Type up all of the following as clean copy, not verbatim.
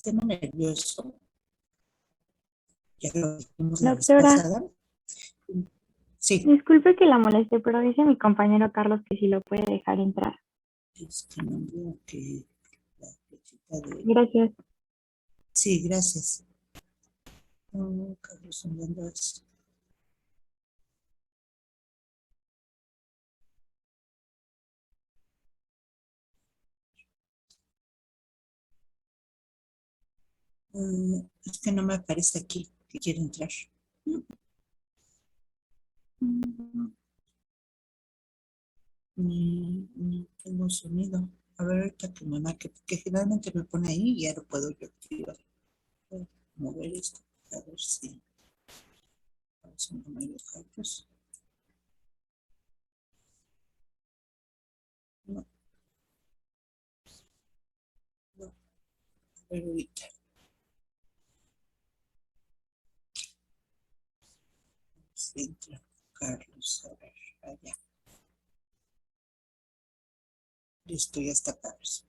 sistema nervioso, ya lo dijimos la vez Doctora, pasada. Sí, disculpe que la moleste, pero dice mi compañero Carlos que si lo puede dejar entrar. es que no veo que la flechita de... Gracias. Sí, gracias. No, Carlos, ¿dónde andas? Es que no me aparece aquí que quiere entrar. Mm, ni tengo sonido. A ver, ahorita que me marque, porque generalmente me pone ahí y ya lo puedo yo activar. Voy a mover esto, a ver si no me deja. Pues, no, no, a ver ahorita. Si entra Carlos, a ver, allá. Listo, ya está Carlos.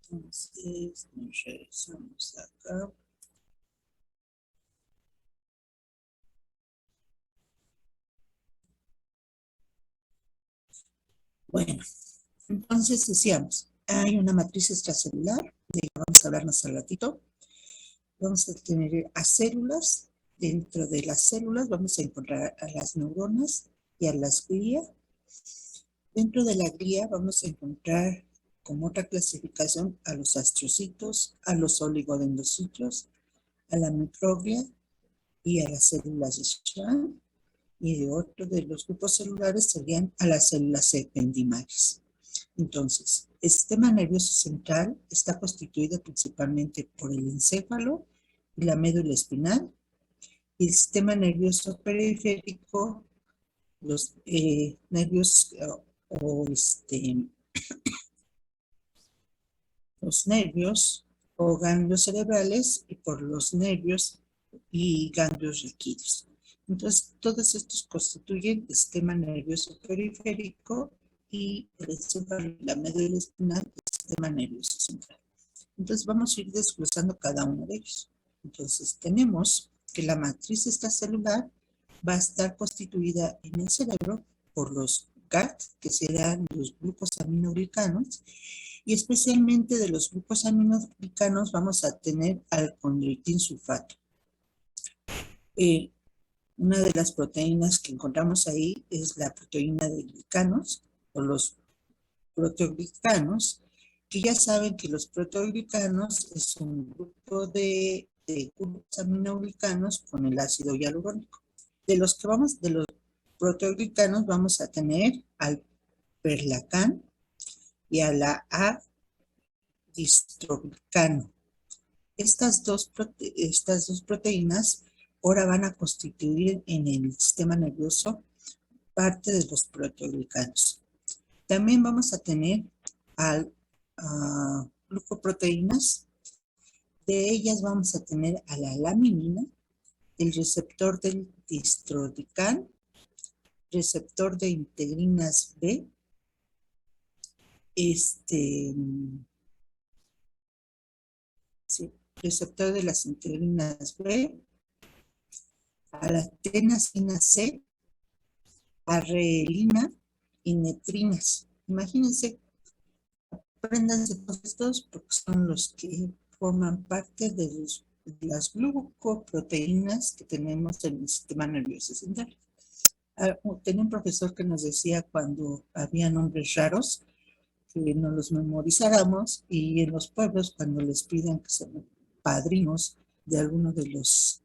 Entonces, nos regresamos acá. Bueno, entonces decíamos, hay una matriz extracelular, de la vamos a hablar más al ratito. Vamos a tener a células. Dentro de las células vamos a encontrar a las neuronas y a las glía. Dentro de la glía vamos a encontrar como otra clasificación a los astrocitos, a los oligodendrocitos, a la microglia y a las células de Schwann. Y de otro de los grupos celulares serían a las células ependimales. Entonces, el sistema nervioso central está constituido principalmente por el encéfalo y la médula espinal, y el sistema nervioso periférico, los nervios los nervios o ganglios cerebrales y por los nervios y ganglios raquídeos. Entonces, todos estos constituyen el sistema nervioso periférico y el encéfalo y la médula espinal, el sistema nervioso central. Entonces, vamos a ir desglosando cada uno de ellos. Entonces, tenemos que la matriz extracelular va a estar constituida en el cerebro por los GAT, que serán los grupos aminoglicanos, y especialmente de los grupos aminoglicanos vamos a tener al condroitin sulfato. Una de las proteínas que encontramos ahí es la proteína de glicanos o los proteoglicanos, que ya saben que los proteoglicanos es un grupo de grupos aminoglicanos con el ácido hialurónico. De los proteoglicanos vamos a tener al perlacán y a la A-distroglicano. Estas dos proteínas ahora van a constituir en el sistema nervioso parte de los proteoglicanos. También vamos a tener al glucoproteínas. De ellas vamos a tener a la laminina, el receptor del distrodicán, receptor de integrinas B, sí, receptor de las integrinas B, a la tenasina C, arreelina y netrinas. Imagínense, apréndanse todos estos porque son los que forman parte de las glucoproteínas que tenemos en el sistema nervioso central. Tenía un profesor que nos decía cuando había nombres raros que nos los memorizáramos, y en los pueblos cuando les piden que sean padrinos de alguno de los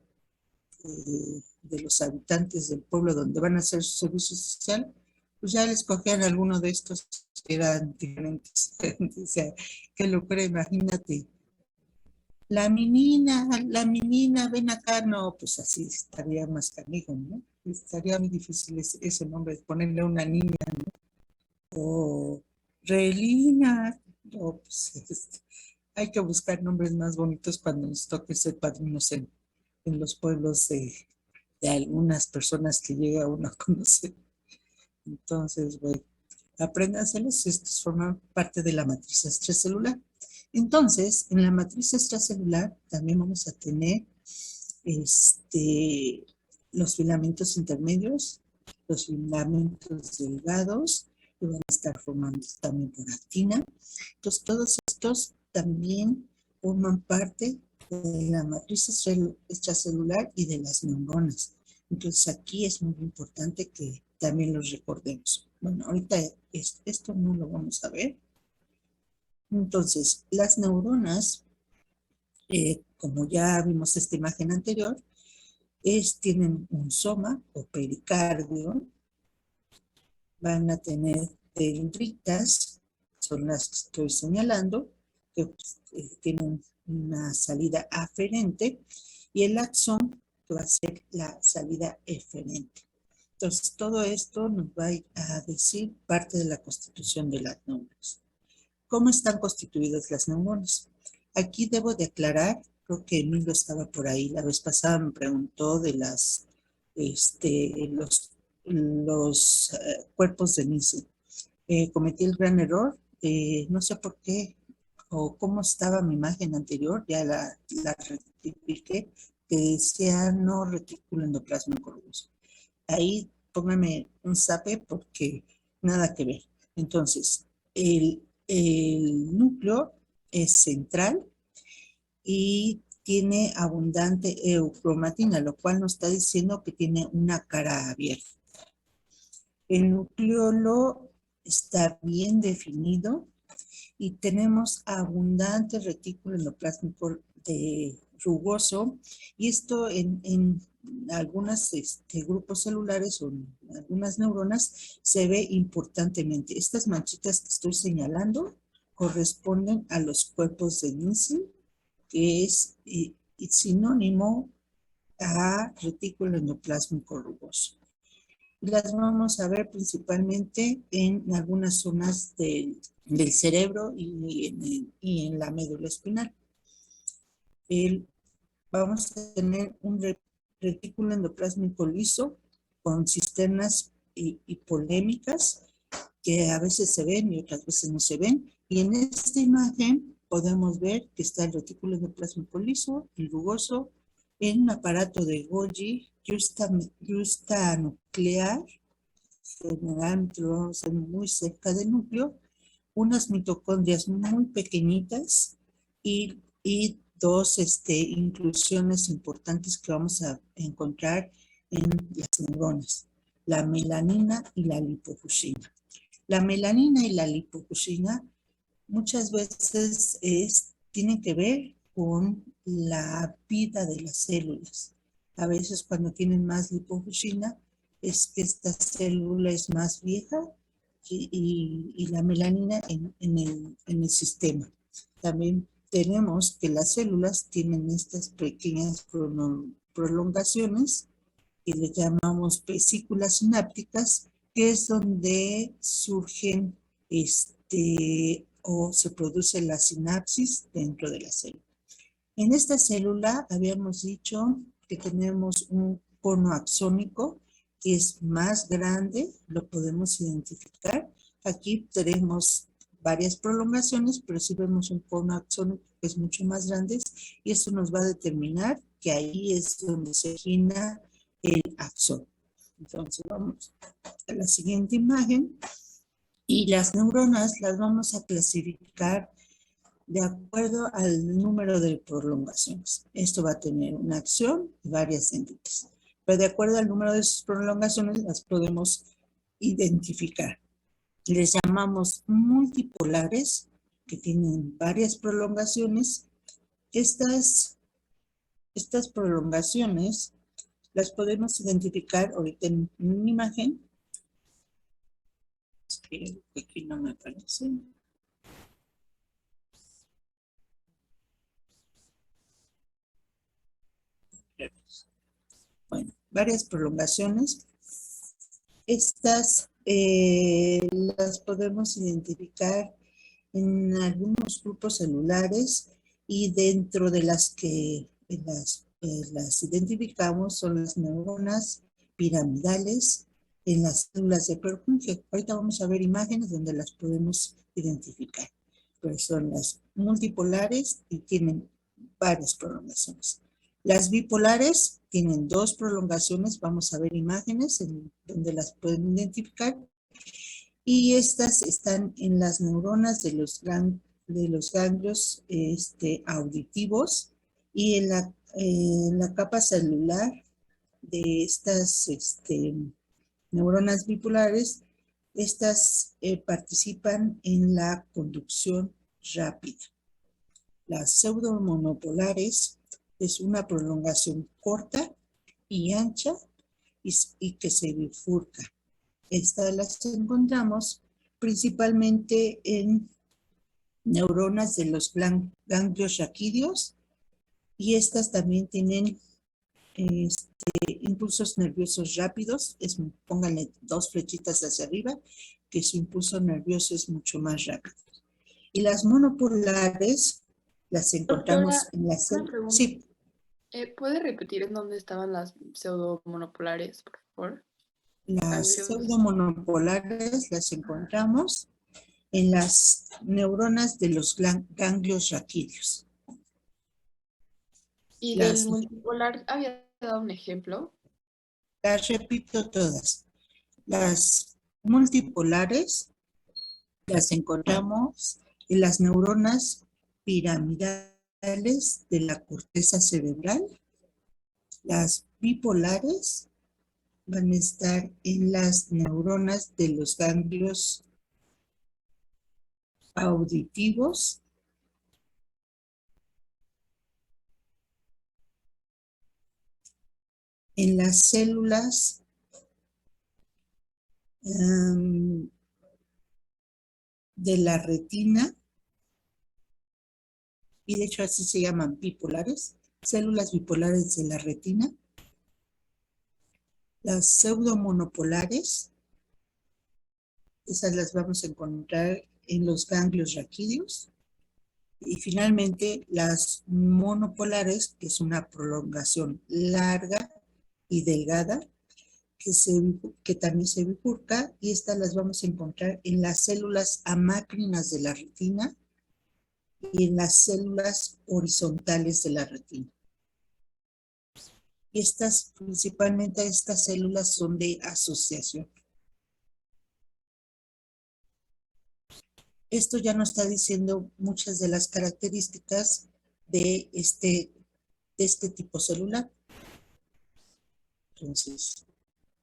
habitantes del pueblo donde van a hacer su servicio social, pues ya les cogían alguno de estos que eran diferentes. O sea, qué locura, imagínate. La menina, ven acá. No, pues así estaría más canijo, ¿no? Estaría muy difícil ese nombre, ponerle a una niña, ¿no? O Relina. No, pues hay que buscar nombres más bonitos cuando nos toque ser padrinos en los pueblos de algunas personas que llega uno a conocer. Entonces, bueno, apréndanselos, estos forman parte de la matriz extracelular. Entonces, en la matriz extracelular también vamos a tener los filamentos intermedios, los filamentos delgados, que van a estar formando también por actina. Entonces, todos estos también forman parte de la matriz extracelular y de las neuronas. Entonces, aquí es muy importante que también los recordemos. Bueno, ahorita esto no lo vamos a ver. Entonces, las neuronas, como ya vimos esta imagen anterior, tienen un soma o pericardio, van a tener dendritas, son las que estoy señalando, que tienen una salida aferente, y el axón, que va a ser la salida eferente. Entonces, todo esto nos va a decir parte de la constitución de las neuronas. ¿Cómo están constituidas las neuronas? Aquí debo de aclarar, creo que Emilio estaba por ahí, la vez pasada me preguntó de los cuerpos de Nissen. Cometí el gran error, no sé por qué o cómo estaba mi imagen anterior, ya la rectifiqué, que decía no retículo endoplasmico rugoso. Ahí póngame un zape porque nada que ver. Entonces, el núcleo es central y tiene abundante eucromatina, lo cual nos está diciendo que tiene una cara abierta. El nucleolo está bien definido y tenemos abundante retículo endoplásmico rugoso, y esto en algunos grupos celulares o en algunas neuronas se ve importantemente. Estas manchitas que estoy señalando corresponden a los cuerpos de Nissen, que es sinónimo a retículo endoplásmico rugoso. Las vamos a ver principalmente en algunas zonas del cerebro y en la médula espinal. Vamos a tener un retículo endoplásmico liso con cisternas hipolémicas que a veces se ven y otras veces no se ven. Y en esta imagen podemos ver que está el retículo endoplasmico liso y rugoso en un aparato de Golgi justa nuclear, generalmente lo vamos a ver muy cerca del núcleo, unas mitocondrias muy pequeñitas y dos inclusiones importantes que vamos a encontrar en las neuronas, la melanina y la lipofuscina. La melanina y la lipofuscina muchas veces tienen que ver con la vida de las células. A veces cuando tienen más lipofuscina es que esta célula es más vieja y la melanina en el sistema. También tenemos que las células tienen estas pequeñas prolongaciones que le llamamos vesículas sinápticas, que es donde surgen o se produce la sinapsis dentro de la célula. En esta célula habíamos dicho que tenemos un cono axónico que es más grande, lo podemos identificar. Aquí tenemos varias prolongaciones, pero sí vemos un cono axónico que es mucho más grande, y esto nos va a determinar que ahí es donde se origina el axón. Entonces vamos a la siguiente imagen, y las neuronas las vamos a clasificar de acuerdo al número de prolongaciones. Esto va a tener una acción y varias dendritas, pero de acuerdo al número de sus prolongaciones las podemos identificar. Les llamamos multipolares, que tienen varias prolongaciones. Estas prolongaciones las podemos identificar ahorita en una imagen, que aquí no me aparece. Bueno, varias prolongaciones. Estas las podemos identificar en algunos grupos celulares y dentro de las las identificamos son las neuronas piramidales en las células de Purkinje. Ahorita vamos a ver imágenes donde las podemos identificar. Pues son las multipolares y tienen varias prolongaciones. Las bipolares tienen dos prolongaciones, vamos a ver imágenes en donde las pueden identificar. Y estas están en las neuronas de los ganglios auditivos y en la capa celular de estas neuronas bipolares. Estas participan en la conducción rápida. Las pseudomonopolares es una prolongación corta y ancha y que se bifurca. Estas las encontramos principalmente en neuronas de los ganglios raquídeos y estas también tienen impulsos nerviosos rápidos. Pónganle dos flechitas hacia arriba, que su impulso nervioso es mucho más rápido. Y las monopolares las encontramos Doctora, en la una pregunta. Sí. ¿Puede repetir en dónde estaban las pseudomonopolares, por favor? Las pseudomonopolares las encontramos en las neuronas de los ganglios raquídeos. ¿Y del multipolar había dado un ejemplo? Las repito todas. Las multipolares las encontramos en las neuronas piramidales de la corteza cerebral. Las bipolares van a estar en las neuronas de los ganglios auditivos. En las células de la retina, y de hecho así se llaman bipolares, células bipolares de la retina. Las pseudomonopolares, esas las vamos a encontrar en los ganglios raquídeos. Y finalmente las monopolares, que es una prolongación larga y delgada, que también se bifurca, y estas las vamos a encontrar en las células amácrinas de la retina y en las células horizontales de la retina. Y principalmente estas células son de asociación. Esto ya nos está diciendo muchas de las características de este tipo celular. Entonces,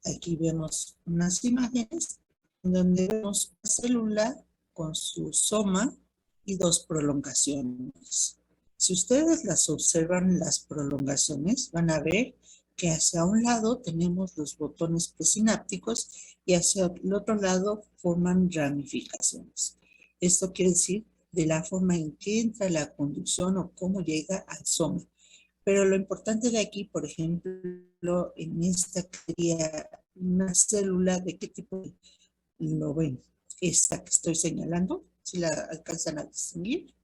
aquí vemos unas imágenes donde vemos una célula con su soma y dos prolongaciones. Si ustedes las observan, las prolongaciones, van a ver que hacia un lado tenemos los botones presinápticos y hacia el otro lado forman ramificaciones. Esto quiere decir de la forma en que entra la conducción o cómo llega al soma. Pero lo importante de aquí, por ejemplo, en esta sería una célula, ¿de qué tipo lo ven? Esta que estoy señalando, si la alcanzan a distinguir,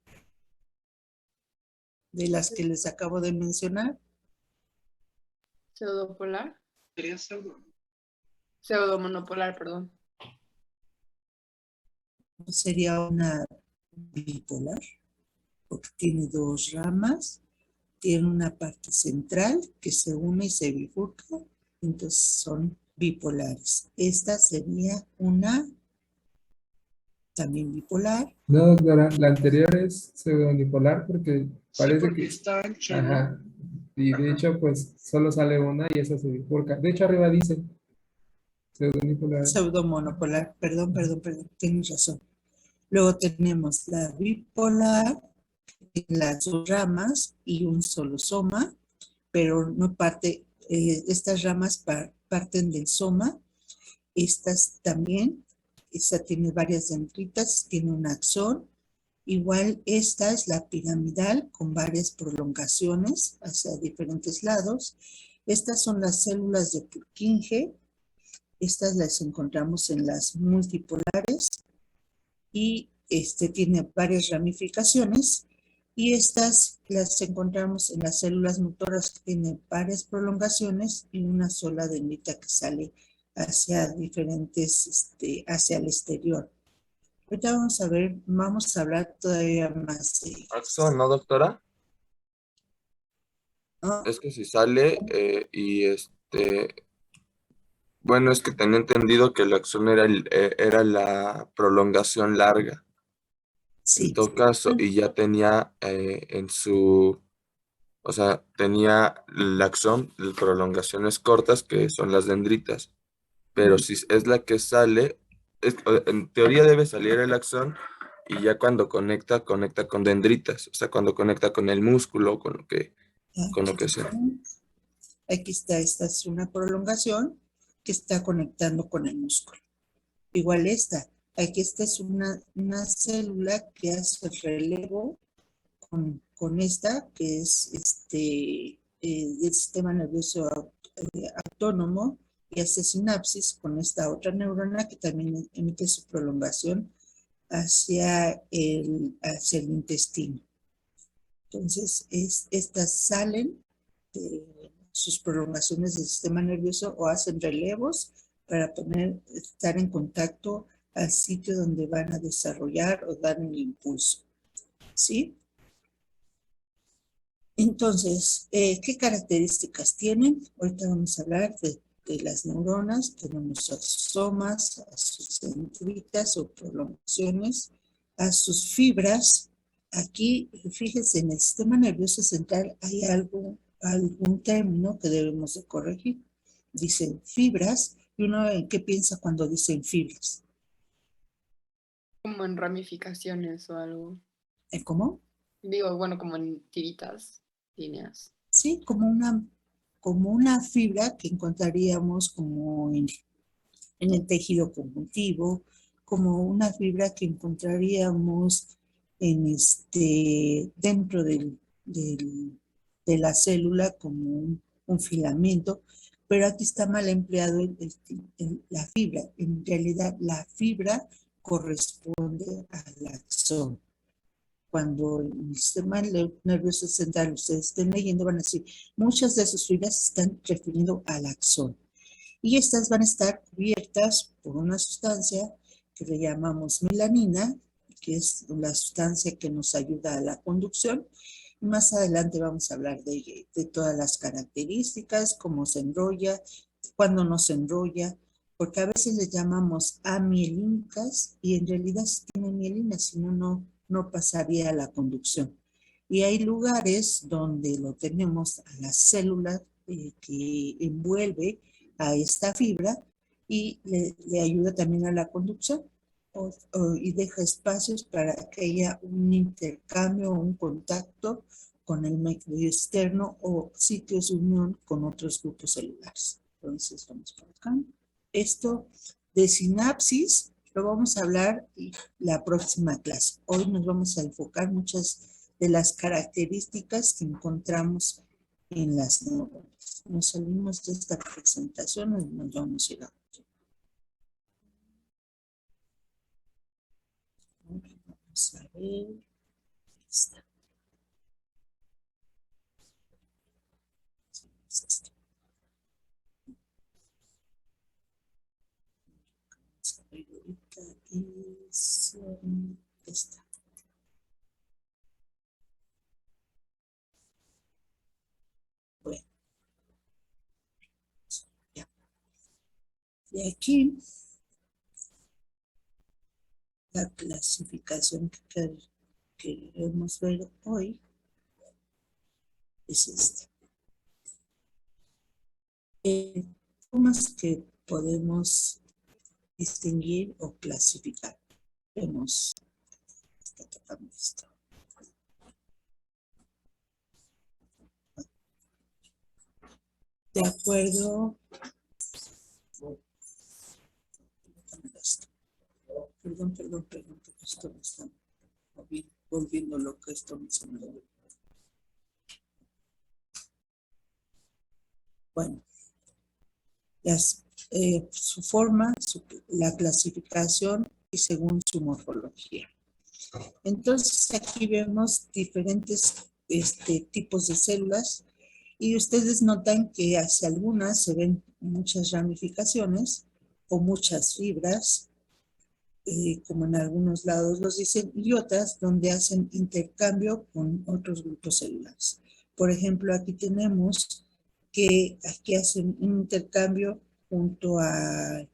de las que les acabo de mencionar. ¿Pseudopolar? Sería pseudo. Pseudomonopolar, perdón. Sería una bipolar, porque tiene dos ramas, tiene una parte central que se une y se bifurca, entonces son bipolares. Esta sería una también bipolar. No, doctora, la anterior es pseudonipolar porque parece porque que... está ancho, Ajá. ¿no? Y de hecho, pues, solo sale una y esa se bifurca. De hecho, arriba dice pseudonipolar. Pseudomonopolar, perdón, tienes razón. Luego tenemos la bipolar, las dos ramas y un solo soma, pero no parte, estas ramas parten del soma. Estas también, esta tiene varias dendritas, tiene un axón. Igual esta es la piramidal con varias prolongaciones hacia diferentes lados. Estas son las células de Purkinje. Estas las encontramos en las multipolares y tiene varias ramificaciones. Y estas las encontramos en las células motoras que tienen varias prolongaciones y una sola dendrita que sale hacia diferentes, hacia el exterior. Ahorita vamos a hablar todavía más de ellas. Axon, ¿no, doctora? ¿No? Es que si sale bueno, es que tenía entendido que el axón era la prolongación larga. En Sí. todo caso, y ya tenía o sea, tenía el axón, prolongaciones cortas, que son las dendritas. Pero si es la que sale, en teoría debe salir el axón y ya cuando conecta con dendritas. O sea, cuando conecta con el músculo, con lo que sea. Aquí está, esta es una prolongación que está conectando con el músculo. Igual esta es una célula que hace el relevo con esta, que es del sistema nervioso autónomo, y hace sinapsis con esta otra neurona que también emite su prolongación hacia el intestino. Entonces, estas salen de sus prolongaciones del sistema nervioso o hacen relevos para estar en contacto al sitio donde van a desarrollar o dar el impulso. ¿Sí? Entonces, ¿qué características tienen? Ahorita vamos a hablar de las neuronas. Tenemos a sus somas, a sus dendritas o prolongaciones, a sus fibras. Aquí, fíjense, en el sistema nervioso central hay algún término que debemos de corregir. Dicen fibras, y uno ¿en qué piensa cuando dicen fibras? Como en ramificaciones o algo. ¿Cómo? Digo, bueno, como en tiritas, líneas. Sí, como una fibra que encontraríamos como en el tejido conjuntivo, como una fibra que encontraríamos dentro de la célula como un filamento, pero aquí está mal empleado la fibra. En realidad, la fibra corresponde al axón. Cuando el sistema nervioso central ustedes estén leyendo, van a decir, muchas de sus fibras se están refiriendo al axón. Y estas van a estar cubiertas por una sustancia que le llamamos melanina, que es la sustancia que nos ayuda a la conducción. Y más adelante vamos a hablar de todas las características, cómo se enrolla, cuándo no se enrolla, porque a veces les llamamos amielínicas y en realidad sí tienen mielina, si no, no pasaría a la conducción. Y hay lugares donde lo tenemos a la célula que envuelve a esta fibra y le ayuda también a la conducción y deja espacios para que haya un intercambio o un contacto con el medio externo o sitios de unión con otros grupos celulares. Entonces vamos por acá. Esto de sinapsis lo vamos a hablar la próxima clase. Hoy nos vamos a enfocar muchas de las características que encontramos en las neuronas. Nos salimos de esta presentación y nos vamos a ir a otra. Vamos a ver. Esta. Vamos a ver ahorita es esta. Bueno. Ya. Y aquí la clasificación que queremos ver hoy es esta. Formas que podemos distinguir o clasificar. Vemos, está tocando esto. De acuerdo. Perdón, porque esto me está volviendo loco, esto me está volviendo. Bueno, su forma, la clasificación y según su morfología. Entonces aquí vemos diferentes tipos de células y ustedes notan que hacia algunas se ven muchas ramificaciones o muchas fibras, como en algunos lados los dicen, y otras donde hacen intercambio con otros grupos celulares. Por ejemplo, aquí tenemos que aquí hacen un intercambio junto a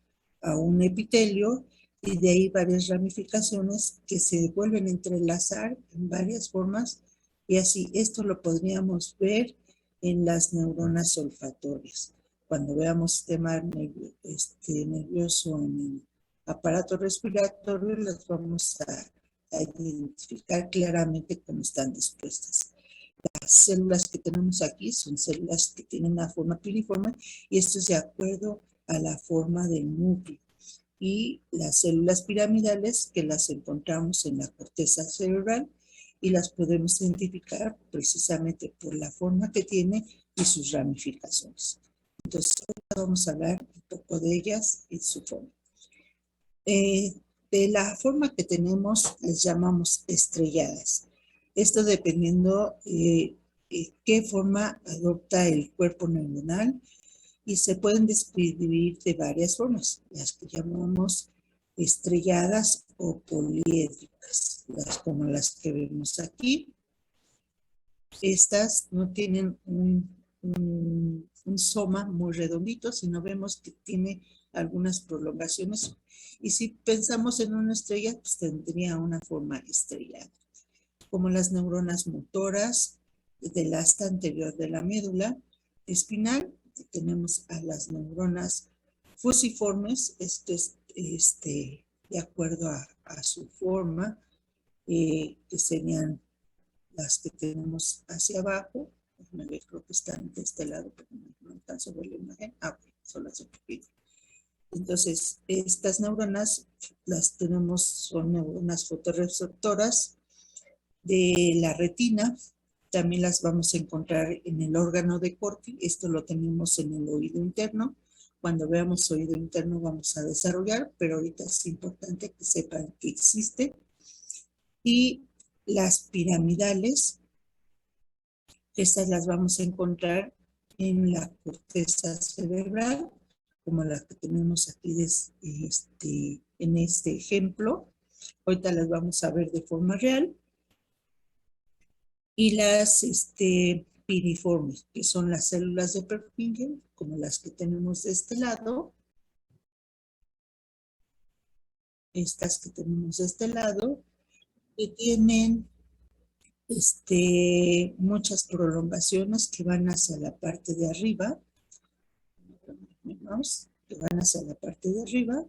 un epitelio y de ahí varias ramificaciones que se vuelven a entrelazar en varias formas y así esto lo podríamos ver en las neuronas olfatorias. Cuando veamos sistema nervioso en el aparato respiratorio, las vamos a identificar claramente cómo están dispuestas. Las células que tenemos aquí son células que tienen una forma piriforme y esto es de acuerdo a la forma del núcleo. Y las células piramidales que las encontramos en la corteza cerebral y las podemos identificar precisamente por la forma que tiene y sus ramificaciones. Entonces, ahora vamos a hablar un poco de ellas y su forma. De la forma que tenemos les llamamos estrelladas. Esto dependiendo qué forma adopta el cuerpo neuronal y se pueden describir de varias formas, las que llamamos estrelladas o poliédricas, como las que vemos aquí. Estas no tienen un soma muy redondito, sino vemos que tiene algunas prolongaciones. Y si pensamos en una estrella, pues tendría una forma estrellada. Como las neuronas motoras del asta anterior de la médula espinal, tenemos a las neuronas fusiformes, esto es de acuerdo a su forma, que serían las que tenemos hacia abajo. Creo que están de este lado, pero no alcanzo a ver la imagen. Son las de poquito. Entonces, estas neuronas las tenemos, son neuronas fotorreceptoras de la retina. También las vamos a encontrar en el órgano de Corti. Esto lo tenemos en el oído interno. Cuando veamos oído interno vamos a desarrollar, pero ahorita es importante que sepan que existe. Y las piramidales, estas las vamos a encontrar en la corteza cerebral, como la que tenemos aquí en este ejemplo. Ahorita las vamos a ver de forma real. Y las piriformes, que son las células de Purkinje, como las que tenemos de este lado. Estas que tenemos de este lado, que tienen muchas prolongaciones que van hacia la parte de arriba. Que van hacia la parte de arriba.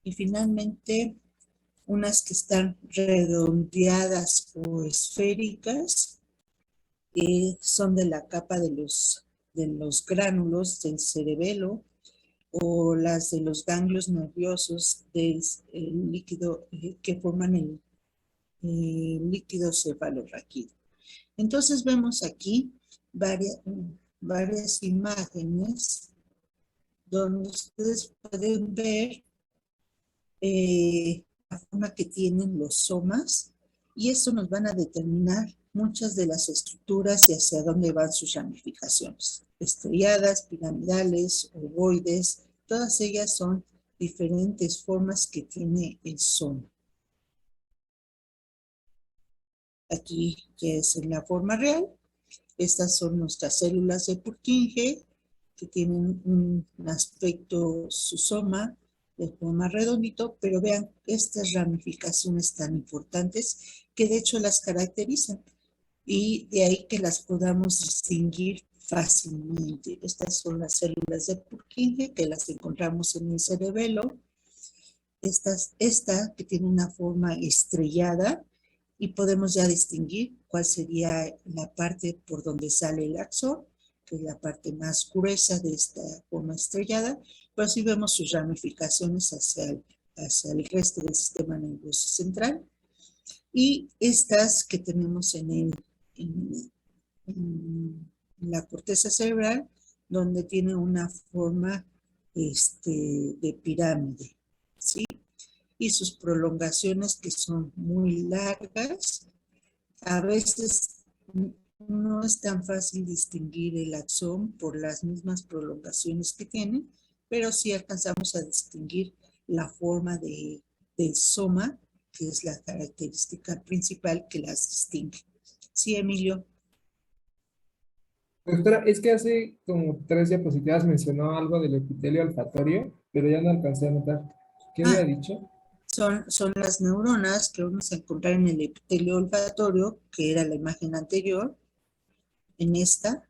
Y finalmente, unas que están redondeadas o esféricas, que son de la capa de los gránulos del cerebelo, o las de los ganglios nerviosos del líquido que forman el líquido cefalorraquídeo. Entonces vemos aquí varias imágenes donde ustedes pueden ver la forma que tienen los somas y eso nos van a determinar muchas de las estructuras y hacia dónde van sus ramificaciones. Estrelladas, piramidales, ovoides, todas ellas son diferentes formas que tiene el soma. Aquí ya es en la forma real. Estas son nuestras células de Purkinje, que tienen un aspecto susoma de forma redondito, pero vean estas ramificaciones tan importantes que de hecho las caracterizan y de ahí que las podamos distinguir fácilmente. Estas son las células de Purkinje que las encontramos en el cerebelo. Esta que tiene una forma estrellada y podemos ya distinguir cuál sería la parte por donde sale el axón, que es la parte más gruesa de esta forma estrellada, pero así vemos sus ramificaciones hacia el resto del sistema nervioso central. Y estas que tenemos en la corteza cerebral, donde tiene una forma de pirámide, ¿sí? y sus prolongaciones que son muy largas. A veces no es tan fácil distinguir el axón por las mismas prolongaciones que tienen, pero sí alcanzamos a distinguir la forma del soma, que es la característica principal que las distingue. Sí, Emilio. Doctora, es que hace como 3 diapositivas mencionó algo del epitelio olfatorio, pero ya no alcancé a notar. ¿Qué había dicho? Son las neuronas que vamos a encontrar en el epitelio olfatorio, que era la imagen anterior. En estas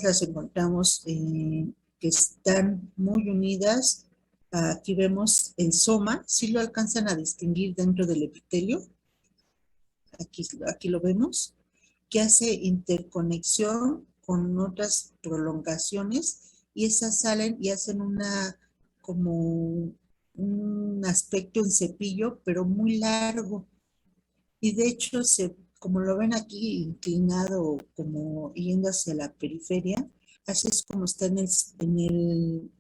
las encontramos que están muy unidas. Aquí vemos el soma, si lo alcanzan a distinguir dentro del epitelio. Aquí lo vemos, que hace interconexión con otras prolongaciones y esas salen y hacen como un aspecto en cepillo, pero muy largo. Y de hecho, como lo ven aquí inclinado, como yendo hacia la periferia, así es como está en el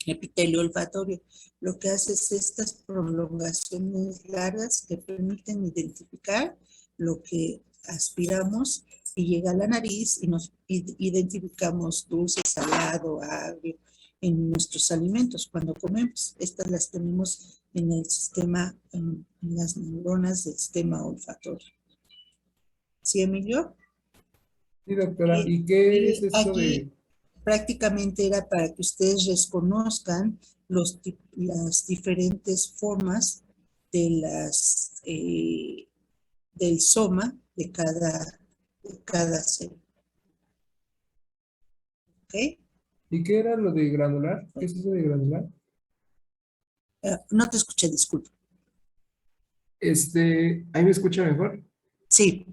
epitelio olfatorio. Lo que hace es estas prolongaciones largas que permiten identificar lo que aspiramos y llega a la nariz y nos identificamos dulce, salado, agrio en nuestros alimentos cuando comemos. Estas las tenemos en el sistema, en las neuronas del sistema olfatorio. ¿Sí, Emilio? Sí, doctora. ¿Y qué es esto aquí prácticamente era para que ustedes reconozcan las diferentes formas del soma de cada célula. ¿Ok? ¿Y qué era lo de granular? ¿Qué es eso de granular? No te escuché, disculpa. ¿Ahí me escucha mejor? Sí,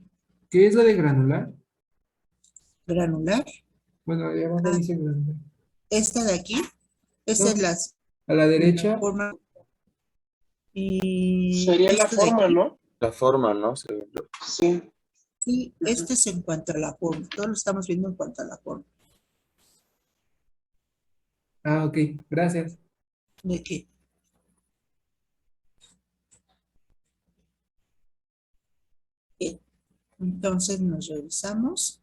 ¿Qué es lo de granular? granular. Bueno, ahí abajo dice granular. Esta de aquí, esta es No, la a la derecha. forma. Y Sería la esto de forma, aquí, ¿no? La forma, ¿no? Según yo. Sí. sí, esto es en cuanto a la forma. Todo lo estamos viendo en cuanto a la forma. Ah, ok, gracias. ¿De qué? Bien. Entonces nos revisamos.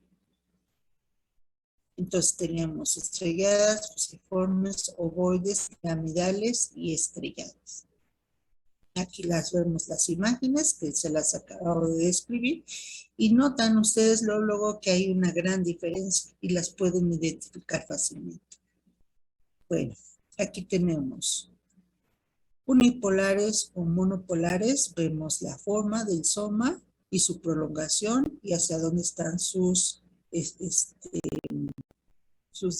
Entonces teníamos estrelladas, fusiformes, ovoides, piramidales y estrelladas. Aquí las vemos las imágenes que se las acabo de describir y notan ustedes luego que hay una gran diferencia y las pueden identificar fácilmente. Bueno, aquí tenemos unipolares o monopolares, vemos la forma del soma y su prolongación y hacia dónde están sus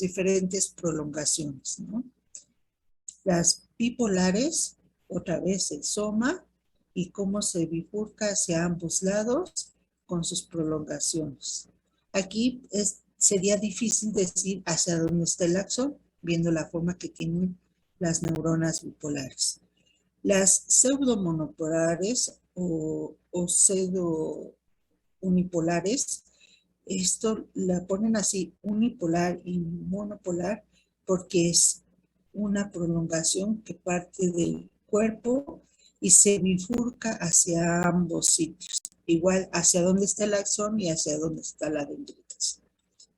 diferentes prolongaciones, ¿no? Las bipolares, otra vez el soma y cómo se bifurca hacia ambos lados con sus prolongaciones. Aquí sería difícil decir hacia dónde está el axón, viendo la forma que tienen las neuronas bipolares. Las pseudomonopolares o pseudo unipolares, esto la ponen así, unipolar y monopolar, porque es una prolongación que parte del cuerpo y se bifurca hacia ambos sitios. Igual hacia dónde está el axón y hacia dónde está la dendritas.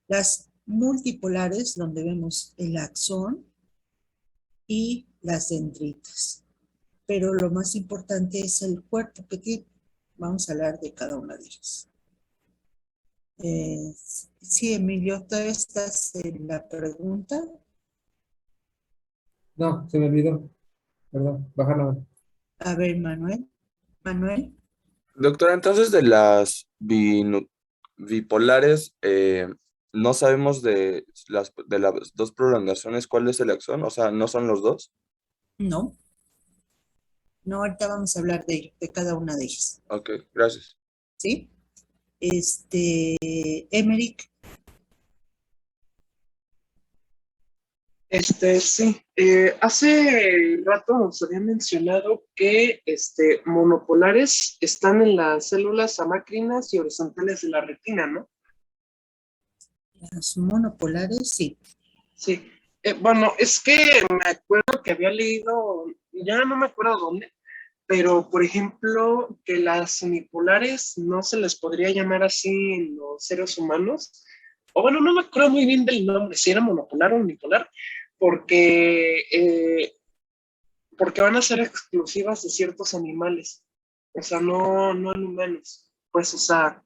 Las multipolares, donde vemos el axón y las dendritas. Pero lo más importante es el cuerpo que tiene. Vamos a hablar de cada una de ellas. Sí, Emilio, ¿todavía estás en la pregunta? No, se me olvidó. Perdón, bajar la mano. A ver, Manuel. Manuel. Doctora, entonces de las bipolares, no sabemos de las dos prolongaciones cuál es el axón, o sea, ¿no son los dos? No. No, ahorita vamos a hablar de cada una de ellas. Ok, gracias. ¿Sí? Emerick. Sí. Hace rato nos había mencionado que monopolares están en las células amacrinas y horizontales de la retina, ¿no? Las monopolares, sí. Sí. Bueno, es que me acuerdo que había leído, ya no me acuerdo dónde, pero por ejemplo, que las unipolares no se les podría llamar así en los seres humanos. O bueno, no me acuerdo muy bien del nombre, si era monopolar o unipolar, porque, porque van a ser exclusivas de ciertos animales. O sea, no en humanos. Pues, o sea,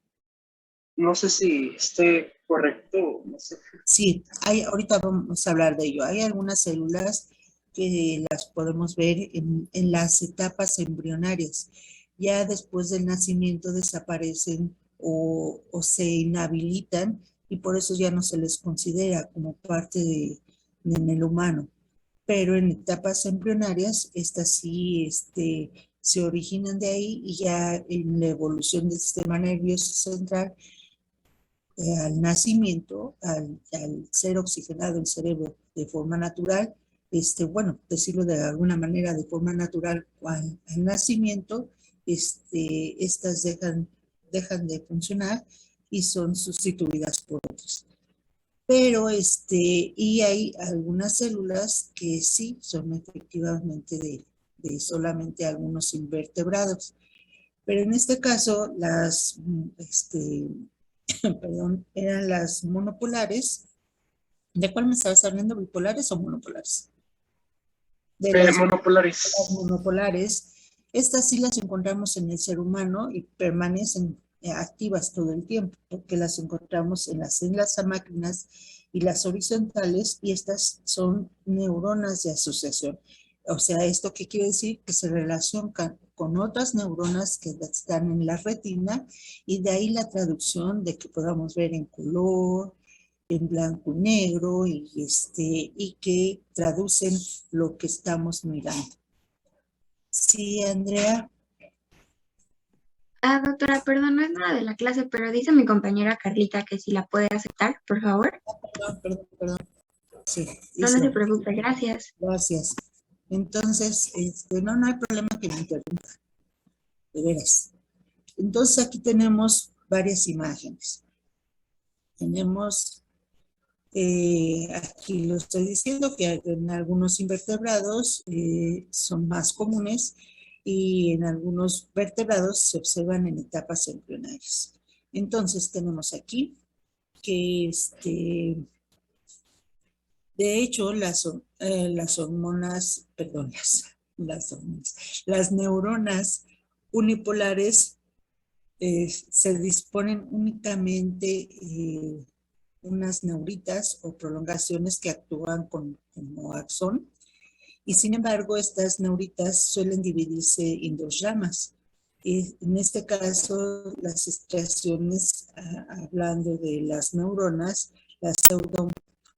no sé si esté correcto, no sé. Sí, ahorita vamos a hablar de ello. Hay algunas células que las podemos ver en las etapas embrionarias. Ya después del nacimiento desaparecen o se inhabilitan y por eso ya no se les considera como parte en el humano. Pero en etapas embrionarias, estas sí se originan de ahí y ya en la evolución del sistema nervioso central al nacimiento, al ser oxigenado el cerebro de forma natural, bueno, decirlo de alguna manera, de forma natural, al nacimiento, estas dejan de funcionar y son sustituidas por otras. Pero, y hay algunas células que sí son efectivamente de solamente algunos invertebrados. Pero en este caso, perdón, eran las monopolares. ¿De cuál me estabas hablando? ¿Bipolares o monopolares? De las Monopolares. monopolares, estas sí las encontramos en el ser humano y permanecen activas todo el tiempo, porque las encontramos en las células amácrinas y las horizontales, y estas son neuronas de asociación. O sea, ¿esto qué quiere decir? Que se relacionan con otras neuronas que están en la retina, y de ahí la traducción de que podamos ver en color, en blanco y negro, y que traducen lo que estamos mirando. Sí, Andrea. Doctora, perdón, no es nada de la clase, pero dice mi compañera Carlita que si la puede aceptar, por favor. Perdón. Sí, No, no se dice, preocupe, gracias. gracias. Entonces, no hay problema que me interrumpa, de veras. Entonces, aquí tenemos varias imágenes. Tenemos, aquí lo estoy diciendo, que en algunos invertebrados son más comunes y en algunos vertebrados se observan en etapas embrionarias. Entonces, tenemos aquí que de hecho, las hormonas, perdón, las neuronas unipolares se disponen únicamente unas neuritas o prolongaciones que actúan como axón, y sin embargo estas neuritas suelen dividirse en dos ramas. Y en este caso, las estriaciones, hablando de las neuronas, las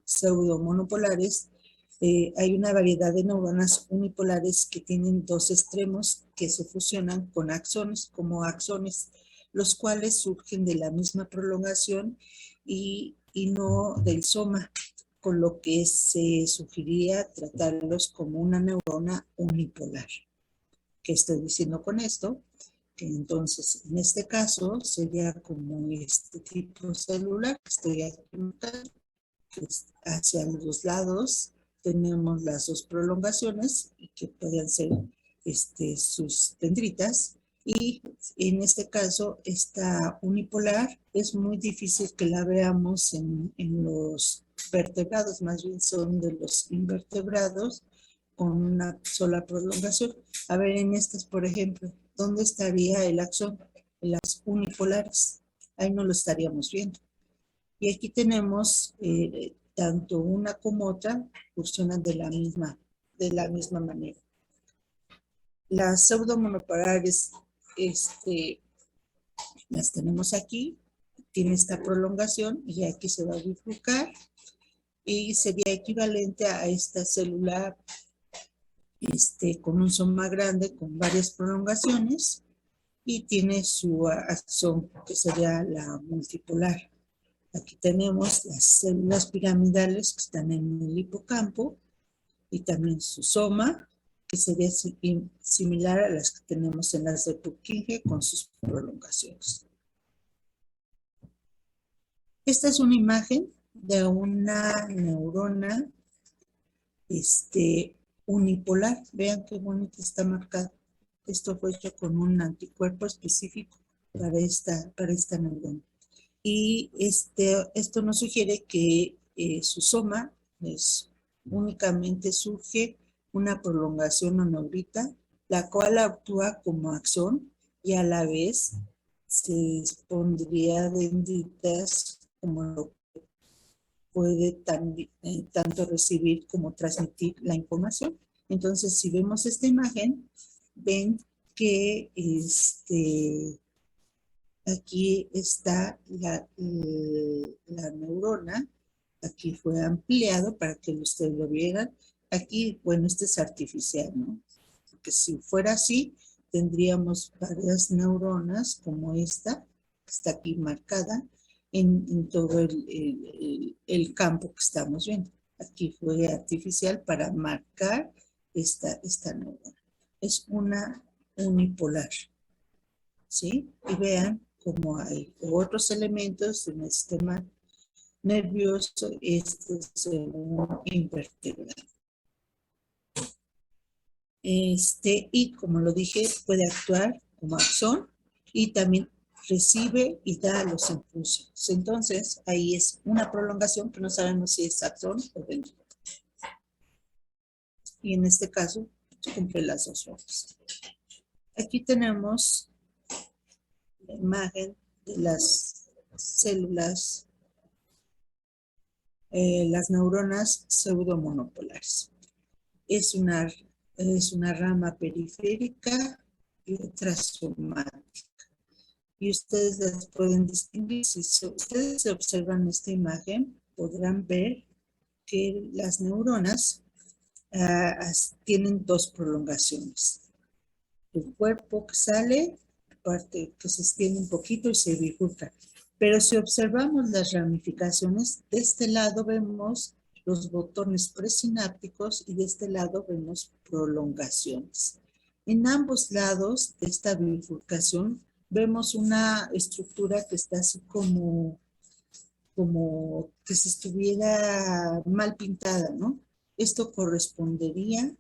pseudomonopolares, hay una variedad de neuronas unipolares que tienen dos extremos que se fusionan con axones, como axones, los cuales surgen de la misma prolongación y no del soma, con lo que se sugeriría tratarlos como una neurona unipolar. ¿Qué estoy diciendo con esto? Que entonces, en este caso, sería como este tipo celular que estoy aquí, que hacia los lados tenemos las dos prolongaciones y que pueden ser sus dendritas, y en este caso esta unipolar es muy difícil que la veamos en los vertebrados, más bien son de los invertebrados con una sola prolongación. A ver, en estas, por ejemplo, ¿dónde estaría el axón? En las unipolares, ahí no lo estaríamos viendo. Y aquí tenemos tanto una como otra funcionan de la misma manera. Las pseudomonopolares, las tenemos aquí, tiene esta prolongación y aquí se va a bifurcar y sería equivalente a esta célula con un soma grande con varias prolongaciones y tiene su axón que sería la multipolar. Aquí tenemos las células piramidales que están en el hipocampo y también su soma, que sería similar a las que tenemos en las de Purkinje con sus prolongaciones. Esta es una imagen de una neurona unipolar. Vean qué bonito está marcado. Esto fue hecho con un anticuerpo específico para esta neurona. Y esto nos sugiere que su soma únicamente surge una prolongación o neurita, la cual actúa como axón y a la vez se expondría dendritas como lo puede tanto recibir como transmitir la información. Entonces, si vemos esta imagen, ven que aquí está la neurona. Aquí fue ampliado para que ustedes lo vieran. Aquí, bueno, este es artificial, ¿no? Porque si fuera así, tendríamos varias neuronas como esta, que está aquí marcada, en todo el campo que estamos viendo. Aquí fue artificial para marcar esta neurona. Es una unipolar, ¿sí? Y vean cómo hay otros elementos en el sistema nervioso. Este es un invertebrado. Y como lo dije, puede actuar como axón y también recibe y da los impulsos. Entonces, ahí es una prolongación que no sabemos si es axón o dendrita. Y en este caso, cumple las dos roles. Aquí tenemos la imagen de las células, las neuronas pseudomonopolares. Es una rama periférica y otra somática. Y ustedes las pueden distinguir. Si ustedes observan esta imagen, podrán ver que las neuronas tienen dos prolongaciones. El cuerpo que sale, parte que se extiende un poquito y se bifurca. Pero si observamos las ramificaciones, de este lado vemos los botones presinápticos y de este lado vemos prolongaciones. En ambos lados de esta bifurcación vemos una estructura que está así como que se estuviera mal pintada, ¿no? Esto correspondería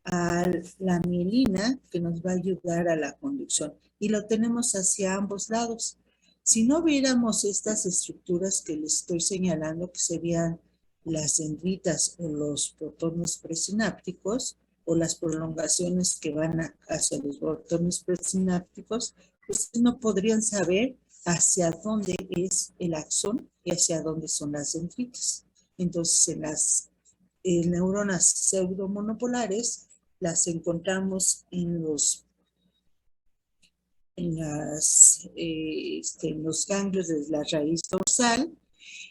a la mielina que nos va a ayudar a la conducción y lo tenemos hacia ambos lados. Si no viéramos estas estructuras que les estoy señalando, que serían las dendritas o los botones presinápticos o las prolongaciones que van hacia los botones presinápticos, pues no podrían saber hacia dónde es el axón y hacia dónde son las dendritas. Entonces, en las neuronas pseudomonopolares las encontramos en los ganglios de la raíz dorsal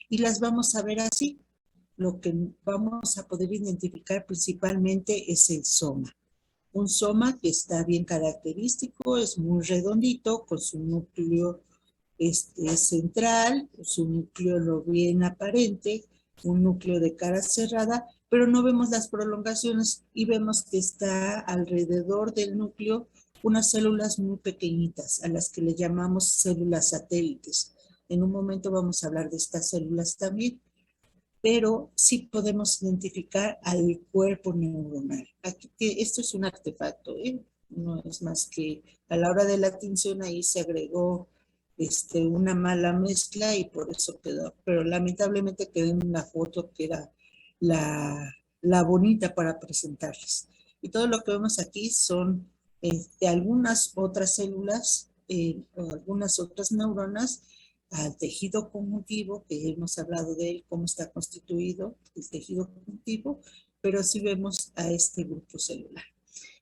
y las vamos a ver así. Lo que vamos a poder identificar principalmente es el soma. Un soma que está bien característico, es muy redondito, con su núcleo central, su núcleo bien aparente, un núcleo de cara cerrada, pero no vemos las prolongaciones y vemos que está alrededor del núcleo unas células muy pequeñitas, a las que le llamamos células satélites. En un momento vamos a hablar de estas células también, pero sí podemos identificar al cuerpo neuronal. Aquí, esto es un artefacto, no es más que a la hora de la tinción ahí se agregó una mala mezcla y por eso quedó, pero lamentablemente quedó en una foto que era la bonita para presentarles. Y todo lo que vemos aquí son algunas otras células o algunas otras neuronas al tejido conjuntivo, que hemos hablado de él, cómo está constituido el tejido conjuntivo, pero sí vemos a este grupo celular.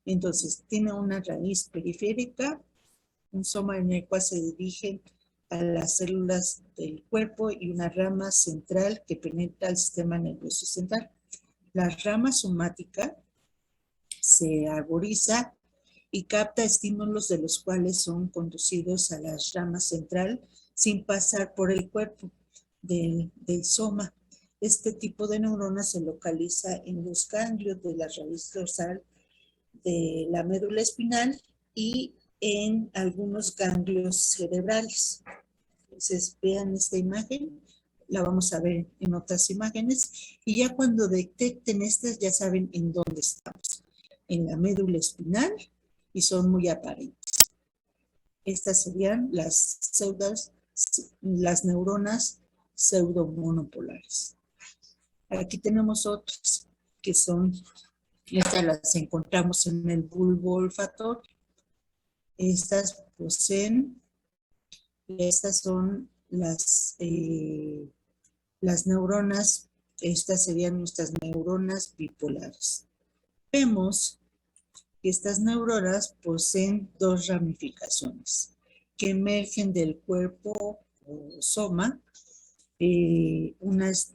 Entonces, tiene una raíz periférica, un soma en el cual se dirigen a las células del cuerpo y una rama central que penetra el sistema nervioso central. La rama somática se arboriza y capta estímulos de los cuales son conducidos a la rama central sin pasar por el cuerpo del soma. Este tipo de neurona se localiza en los ganglios de la raíz dorsal de la médula espinal y en algunos ganglios cerebrales. Entonces, vean esta imagen. la vamos a ver en otras imágenes, y ya cuando detecten estas ya saben en dónde estamos, en la médula espinal, y son muy aparentes. Estas serían las neuronas pseudomonopolares. Aquí tenemos otras que son, estas las encontramos en el bulbo olfatorio. Estas poseen, estas son las neuronas, estas serían nuestras neuronas bipolares. Vemos que estas neuronas poseen dos ramificaciones que emergen del cuerpo o soma. Unas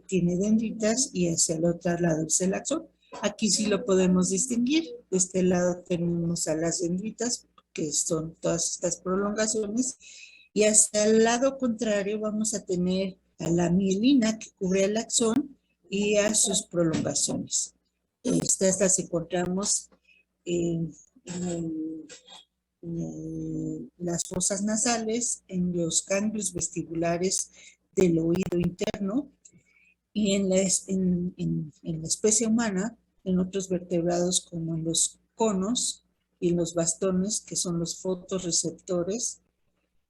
tiene dendritas y hacia el otro lado es el axón. Aquí sí lo podemos distinguir. De este lado tenemos a las dendritas, que son todas estas prolongaciones, y hacia el lado contrario vamos a tener a la mielina que cubre el axón y a sus prolongaciones. Estas las encontramos en las fosas nasales, en los ganglios vestibulares del oído interno, y en la especie humana, en otros vertebrados como en los conos y en los bastones, que son los fotorreceptores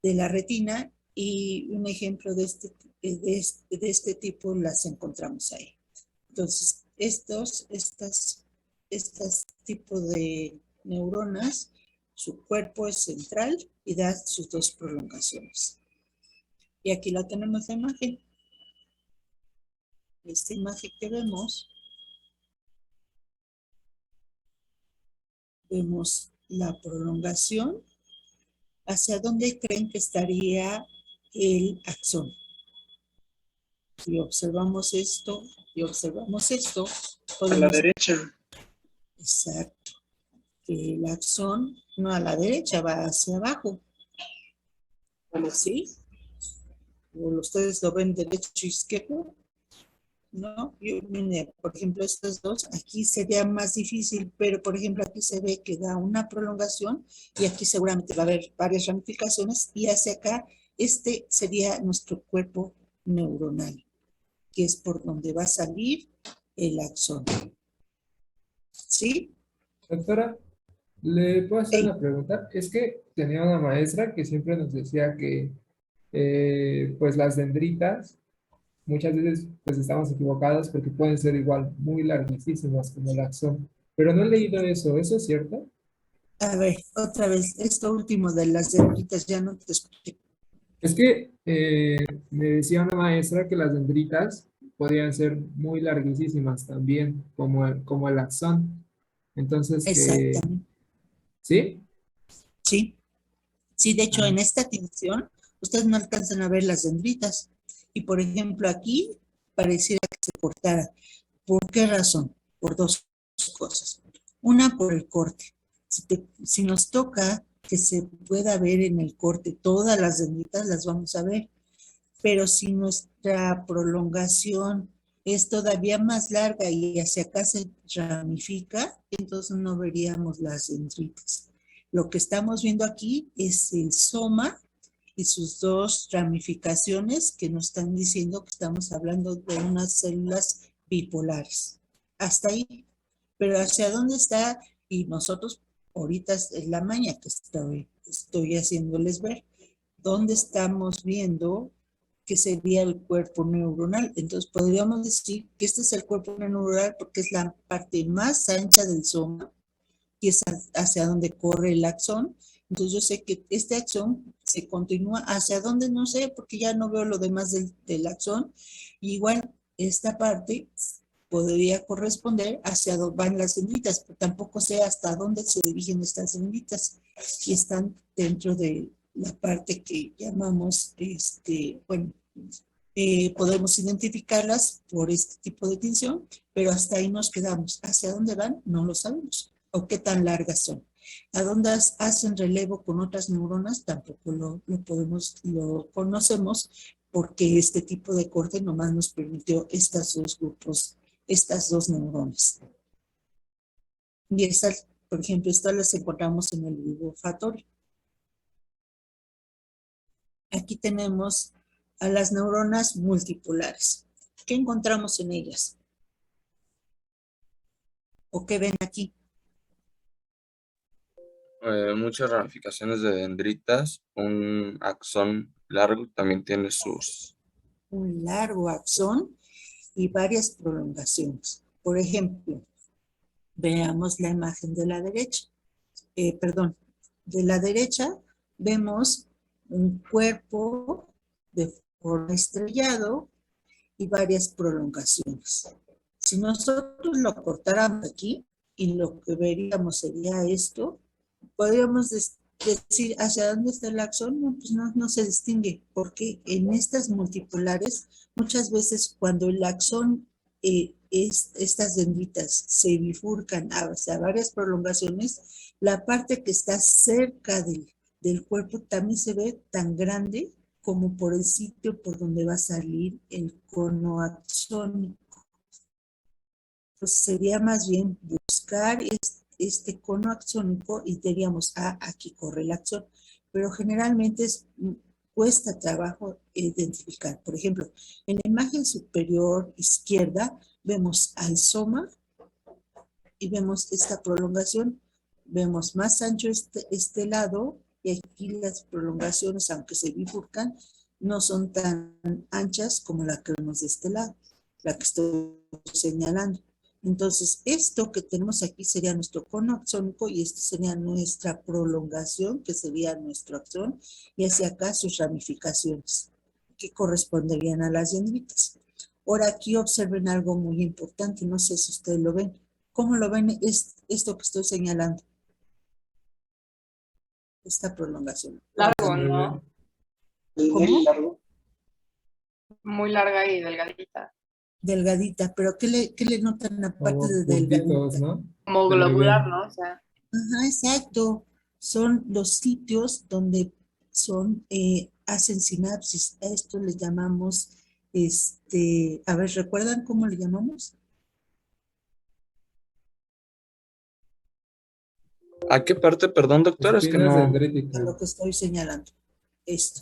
de la retina, y un ejemplo de este tipo las encontramos ahí. Entonces, estos tipos de neuronas, su cuerpo es central y da sus dos prolongaciones. Y aquí la tenemos la imagen. Esta imagen que vemos la prolongación. ¿Hacia dónde creen que estaría el axón? Si observamos esto y observamos esto, A la derecha. Exacto. El axón no a la derecha, va hacia abajo. ¿Sí? ¿O ustedes lo ven derecho y izquierdo? No, por ejemplo, estos dos, aquí sería más difícil, pero por ejemplo aquí se ve que da una prolongación y aquí seguramente va a haber varias ramificaciones, y hacia acá, este sería nuestro cuerpo neuronal, que es por donde va a salir el axón. ¿Sí? Doctora, ¿le puedo hacer Hey. una pregunta? Es que tenía una maestra que siempre nos decía que pues las dendritas muchas veces pues estamos equivocados porque pueden ser igual muy larguísimas como el axón. Pero no he leído eso, ¿eso es cierto? A ver, otra vez, esto último de las dendritas ya no te escuché. Es que me decía una maestra que las dendritas podían ser muy larguísimas también, como el axón. Entonces, Exactamente. ¿sí? Sí. Sí, de hecho, Ah, en esta tinción, ustedes no alcanzan a ver las dendritas. Y por ejemplo, aquí pareciera que se cortara. ¿Por qué razón? Por dos cosas. Una, por el corte. Si nos toca que se pueda ver en el corte todas las dendritas, las vamos a ver. Pero si nuestra prolongación es todavía más larga y hacia acá se ramifica, entonces no veríamos las dendritas. Lo que estamos viendo aquí es el soma y sus dos ramificaciones que nos están diciendo que estamos hablando de unas células bipolares. Hasta ahí. Pero hacia dónde está, y nosotros ahorita es la maña que estoy haciéndoles ver, dónde estamos viendo que sería el cuerpo neuronal. Entonces podríamos decir que este es el cuerpo neuronal porque es la parte más ancha del soma y es hacia donde corre el axón. Entonces yo sé que este axón se continúa hacia donde no sé, porque ya no veo lo demás del axón. Y igual esta parte podría corresponder hacia donde van las dendritas, pero tampoco sé hasta dónde se dirigen estas dendritas, y están dentro de la parte que llamamos, bueno, podemos identificarlas por este tipo de tinción, pero hasta ahí nos quedamos. ¿Hacia dónde van? No lo sabemos. ¿O qué tan largas son? ¿A dónde hacen relevo con otras neuronas? Tampoco lo conocemos, porque este tipo de corte nomás nos permitió estos dos grupos, estas dos neuronas. Y estas, por ejemplo, estas las encontramos en el bulbo olfatorio. Aquí tenemos a las neuronas multipolares. ¿Qué encontramos en ellas? ¿O qué ven aquí? Muchas ramificaciones de dendritas, un axón largo también tiene sus... Un largo axón y varias prolongaciones. Por ejemplo, veamos la imagen de la derecha. Perdón, de la derecha vemos un cuerpo de forma estrellado y varias prolongaciones. Si nosotros lo cortáramos aquí y lo que veríamos sería esto, podríamos decir hacia dónde está el axón. No, pues no se distingue, porque en estas multipolares, muchas veces cuando el axón, estas dendritas se bifurcan hacia varias prolongaciones, la parte que está cerca del cuerpo también se ve tan grande como por el sitio por donde va a salir el cono axónico. Entonces sería más bien buscar este cono axónico y diríamos, aquí corre el axón, pero generalmente cuesta trabajo identificar. Por ejemplo, en la imagen superior izquierda vemos al soma y vemos esta prolongación, vemos más ancho este lado y aquí las prolongaciones, aunque se bifurcan, no son tan anchas como la que vemos de este lado, la que estoy señalando. Entonces, esto que tenemos aquí sería nuestro cono axónico y esto sería nuestra prolongación, que sería nuestro axón, y hacia acá sus ramificaciones, que corresponderían a las dendritas. Ahora aquí observen algo muy importante, no sé si ustedes lo ven. ¿Cómo lo ven esto que estoy señalando? Esta prolongación. Largo, ¿no? ¿Cómo? Largo. Muy larga y delgadita. Delgadita, pero ¿qué le notan aparte Como de puntitos, delgadita? ¿no? Como Se le globular, ven. ¿no? O sea, Ajá, exacto. Son los sitios donde hacen sinapsis. A esto le llamamos, a ver, ¿recuerdan cómo le llamamos? ¿A qué parte, perdón, doctor? Es que Espinas no... A dendríticas. lo que estoy señalando. Esto.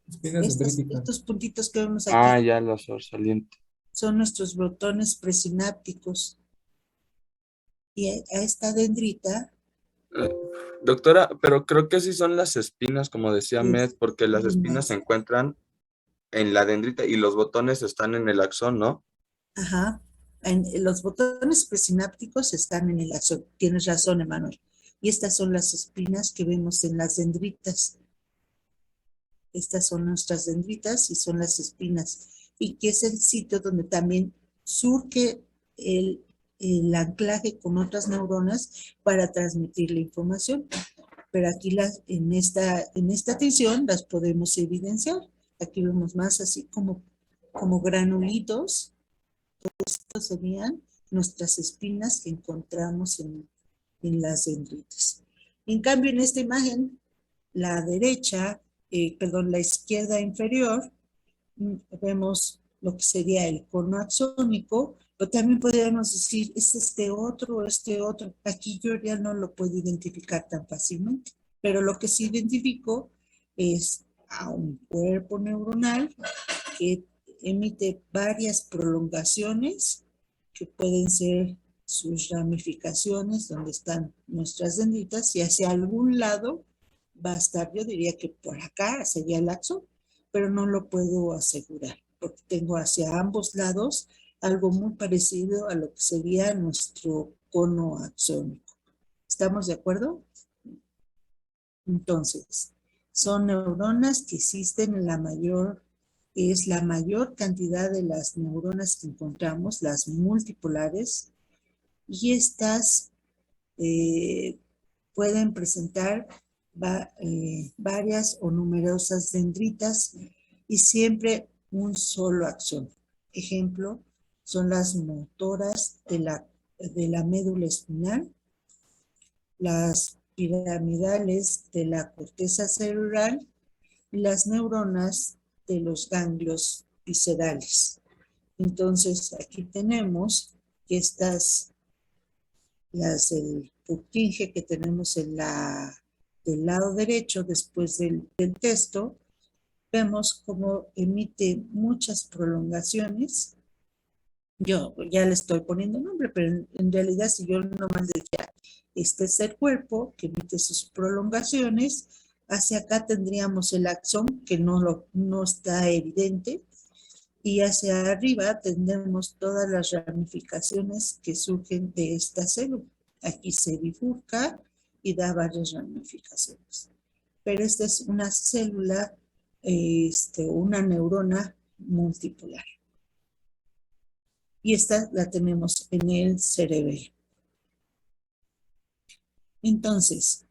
Espinas dendríticas. Estos puntitos que vemos Ah, aquí ya, la sobresaliente. son nuestros botones presinápticos. Y a esta dendrita, Doctora, pero creo que sí son las espinas, como decía Med, es porque las espinas se espinas. encuentran en la dendrita y los botones están en el axón, ¿no? Ajá. Los botones presinápticos están en el axón. Tienes razón, Emanuel. Y estas son las espinas que vemos en las dendritas. Estas son nuestras dendritas y son las espinas. Y que es el sitio donde también surge el anclaje con otras neuronas para transmitir la información. Pero aquí en esta tensión las podemos evidenciar. Aquí vemos más así como granulitos. Estos serían nuestras espinas que encontramos en las dendritas. En cambio, en esta imagen, la derecha, la izquierda inferior, vemos lo que sería el cono axónico, pero también podríamos decir, es este otro. Aquí yo ya no lo puedo identificar tan fácilmente, pero lo que sí identifico es a un cuerpo neuronal que emite varias prolongaciones que pueden ser sus ramificaciones donde están nuestras dendritas y hacia algún lado va a estar, yo diría que por acá sería el axón, pero no lo puedo asegurar porque tengo hacia ambos lados algo muy parecido a lo que sería nuestro cono axónico. ¿Estamos de acuerdo? Entonces, son neuronas que existen en es la mayor cantidad de las neuronas que encontramos, las multipolares, y estas pueden presentar varias o numerosas dendritas y siempre un solo axón. Ejemplo, son las motoras de la médula espinal, las piramidales de la corteza cerebral y las neuronas de los ganglios viscerales. Entonces, aquí tenemos que las del Purkinje que tenemos del lado derecho después del texto, vemos cómo emite muchas prolongaciones. Yo ya le estoy poniendo nombre, pero en realidad si yo nomás decía, este es el cuerpo que emite sus prolongaciones, hacia acá tendríamos el axón que no está evidente, y hacia arriba tendremos todas las ramificaciones que surgen de esta célula. Aquí se bifurca y da varias ramificaciones. Pero esta es una célula, una neurona multipolar. Y esta la tenemos en el cerebelo. Entonces,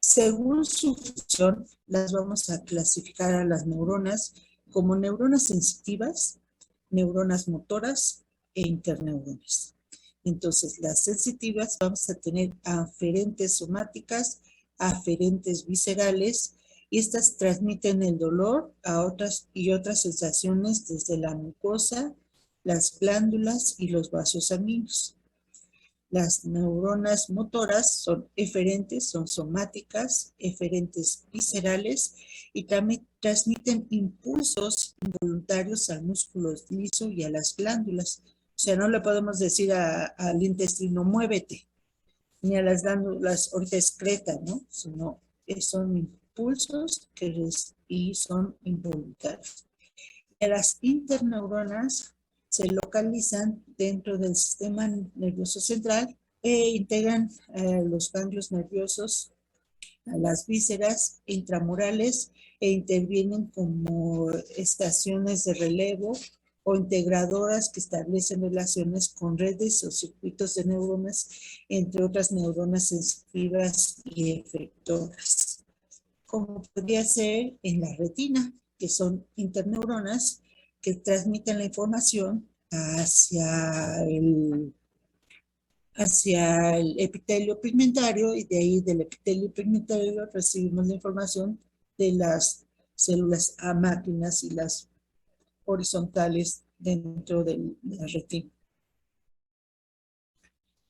según su función, las vamos a clasificar a las neuronas como neuronas sensitivas, neuronas motoras e interneuronas. Entonces, las sensitivas vamos a tener aferentes somáticas, aferentes viscerales, y estas transmiten el dolor a otras sensaciones desde la mucosa, las glándulas y los vasos sanguíneos. Las neuronas motoras son eferentes, son somáticas, eferentes viscerales, y también transmiten impulsos involuntarios al músculo liso y a las glándulas. O sea, no le podemos decir al intestino, muévete, ni a las glándulas, ahorita excreta, ¿no? Sino son impulsos y son involuntarios. Y las interneuronas se localizan dentro del sistema nervioso central e integran los ganglios nerviosos, a las vísceras intramurales, e intervienen como estaciones de relevo o integradoras que establecen relaciones con redes o circuitos de neuronas, entre otras neuronas sensitivas y efectoras, como podría ser en la retina, que son interneuronas que transmiten la información hacia el epitelio pigmentario, y de ahí del epitelio pigmentario recibimos la información de las células a máquinas y las horizontales dentro de la retina.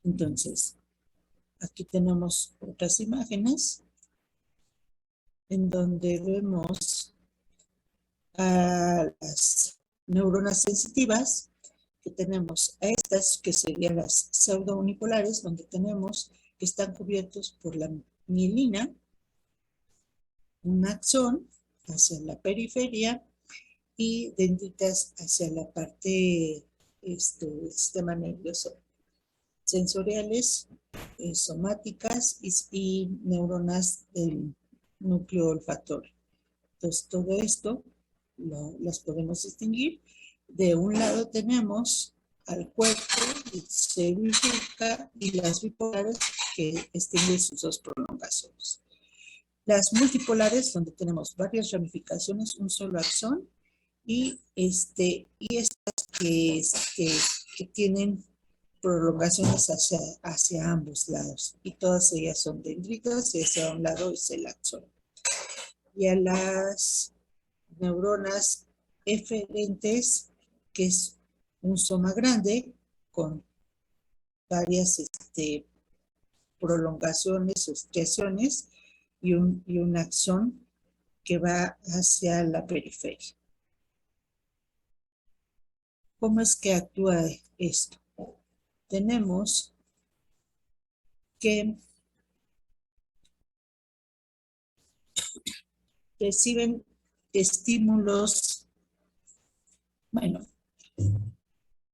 Entonces, aquí tenemos otras imágenes en donde vemos a las neuronas sensitivas, que tenemos a estas que serían las pseudounipolares, donde tenemos que están cubiertos por la mielina, un axón hacia la periferia y dendritas hacia la parte del sistema nervioso, sensoriales, somáticas y neuronas del núcleo olfatorio. Entonces, todo esto las podemos distinguir. De un lado tenemos al cuerpo, se bifurca, y las bipolares que extienden sus dos prolongaciones. Las multipolares, donde tenemos varias ramificaciones, un solo axón, y estas que tienen prolongaciones hacia ambos lados, y todas ellas son dendritas, y hacia un lado es el axón. Y a las neuronas eferentes, que es un soma grande con varias prolongaciones o estriaciones, y un axón que va hacia la periferia. ¿Cómo es que actúa esto? Tenemos que reciben estímulos. Bueno,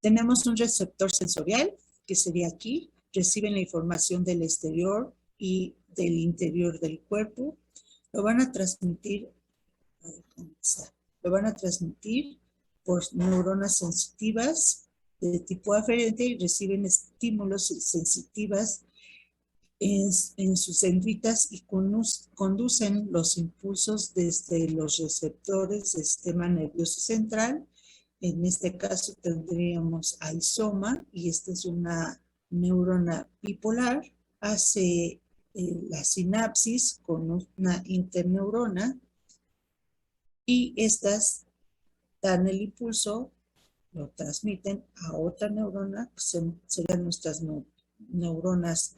tenemos un receptor sensorial, que sería aquí, reciben la información del exterior y del interior del cuerpo, lo van a transmitir por neuronas sensitivas de tipo aferente, y reciben estímulos sensitivas en sus dendritas y conducen los impulsos desde los receptores del sistema nervioso central. En este caso tendríamos al soma, y esta es una neurona bipolar, hace la sinapsis con una interneurona, y estas dan el impulso, lo transmiten a otra neurona, que serían nuestras neuronas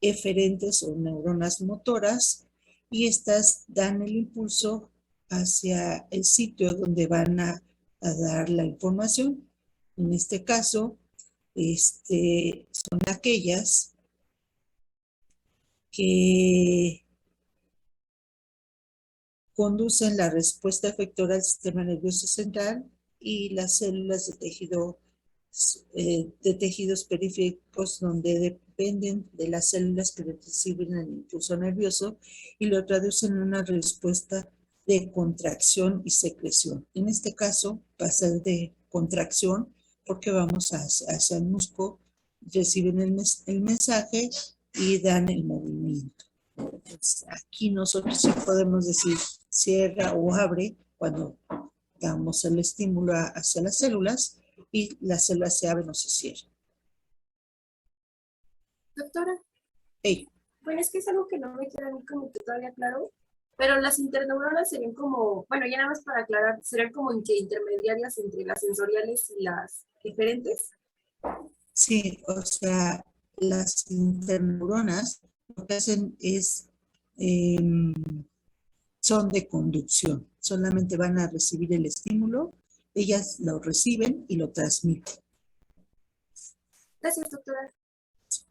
eferentes o neuronas motoras, y estas dan el impulso hacia el sitio donde van a dar la información. En este caso, son aquellas que conducen la respuesta efectora al sistema nervioso central y las células de tejidos periféricos donde dependen de las células que reciben el impulso nervioso y lo traducen en una respuesta de contracción y secreción. En este caso va a ser de contracción porque vamos hacia el músculo, reciben el mensaje y dan el movimiento. Pues aquí nosotros sí podemos decir cierra o abre cuando damos el estímulo hacia las células y las células se abren o se cierran. Doctora, Hey, bueno, es que es algo que no me queda a mí como que todavía claro, pero las interneuronas serían como, bueno, ya nada más para aclarar, serían como en que intermediarias entre las sensoriales y las diferentes. sí, o sea, las interneuronas lo que hacen es, son de conducción, solamente van a recibir el estímulo, ellas lo reciben y lo transmiten. Gracias, doctora.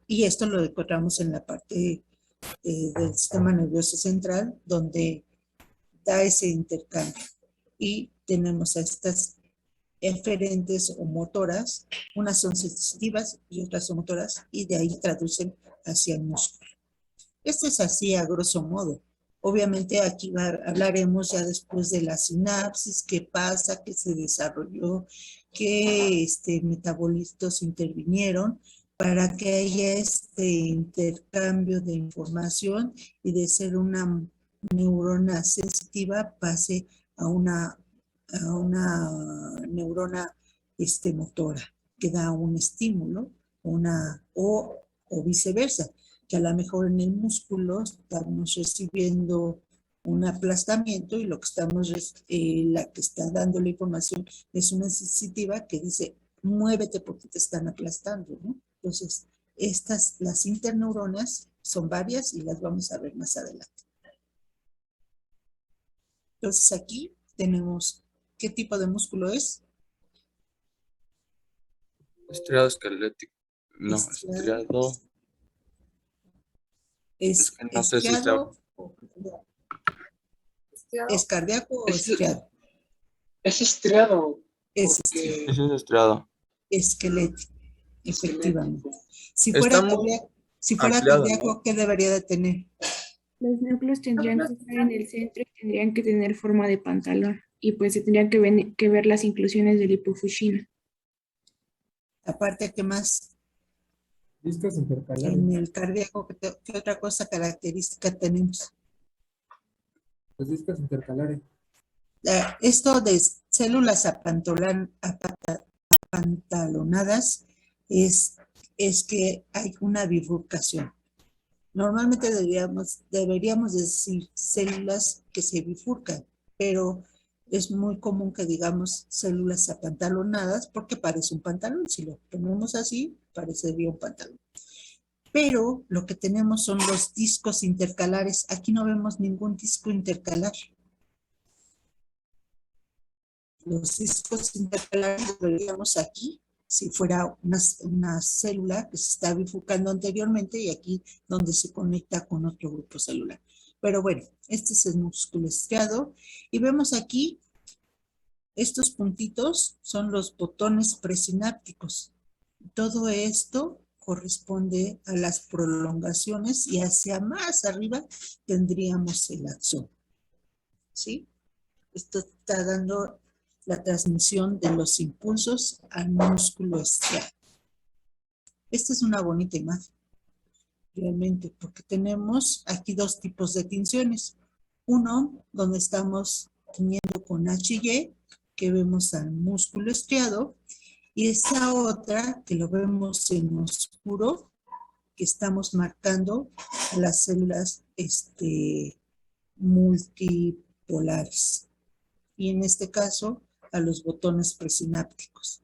Y esto lo encontramos en la parte del sistema nervioso central, donde da ese intercambio. Y tenemos a estas eferentes o motoras, unas son sensitivas y otras son motoras, y de ahí traducen hacia el músculo. Esto es así a grosso modo. Obviamente aquí hablaremos ya después de la sinapsis, qué pasa, qué se desarrolló, qué metabolitos intervinieron para que haya este intercambio de información y de ser una neurona sensitiva pase a una neurona motora que da un estímulo o viceversa, que a lo mejor en el músculo estamos recibiendo un aplastamiento y lo que estamos, la que está dando la información es una sensitiva que dice, muévete porque te están aplastando, ¿no? Entonces, las interneuronas son varias y las vamos a ver más adelante. Entonces, aquí tenemos, ¿qué tipo de músculo es? Estriado esquelético. No, estriado. Es que no sé si sea. ¿Es cardíaco o estriado? Es estriado. Es porque Ese es estriado. esquelético, efectivamente. Si Está fuera muy cardíaco, ampliado, cardíaco, ¿no? ¿qué debería de tener? Los núcleos tendrían que estar en el centro y tendrían que tener forma de pantalón. Y pues se tendrían que ver las inclusiones de la hipofushina. Aparte, ¿qué más? Discos intercalares. En el cardíaco, ¿qué otra cosa característica tenemos? Los discos intercalares. Esto de células apantalonadas es que hay una bifurcación. Normalmente deberíamos decir células que se bifurcan, pero es muy común que digamos células apantalonadas porque parece un pantalón. Si lo ponemos así, parecería un pantalón. Pero lo que tenemos son los discos intercalares. Aquí no vemos ningún disco intercalar. Los discos intercalares los veríamos aquí, si fuera una célula que se está bifurcando anteriormente y aquí donde se conecta con otro grupo celular. Pero bueno, este es el músculo estriado y vemos aquí estos puntitos son los botones presinápticos. Todo esto corresponde a las prolongaciones y hacia más arriba tendríamos el axón. ¿Sí? Esto está dando la transmisión de los impulsos al músculo estriado. Esta es una bonita imagen, realmente, porque tenemos aquí dos tipos de tinciones. Uno, donde estamos teniendo con HY, que vemos al músculo estriado, y esa otra, que lo vemos en oscuro, que estamos marcando las células multipolares. Y en este caso, a los botones presinápticos.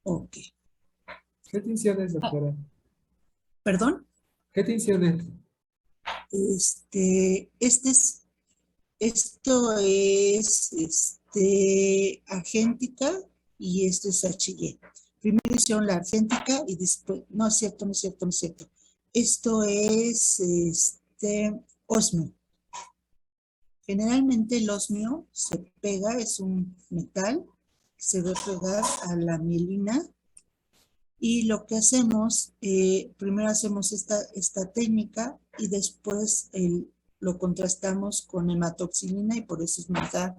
Ok. ¿Qué tinción es, doctora? ¿Perdón? ¿Qué tinción es? Esto es argéntica y esto es HY. Primero hicieron la argéntica y después, no es cierto, no es cierto, no es cierto. Esto es osmio. Generalmente el osmio se pega, es un metal que se va a pegar a la mielina. Y lo que hacemos, primero hacemos esta técnica y después lo contrastamos con hematoxilina y por eso nos da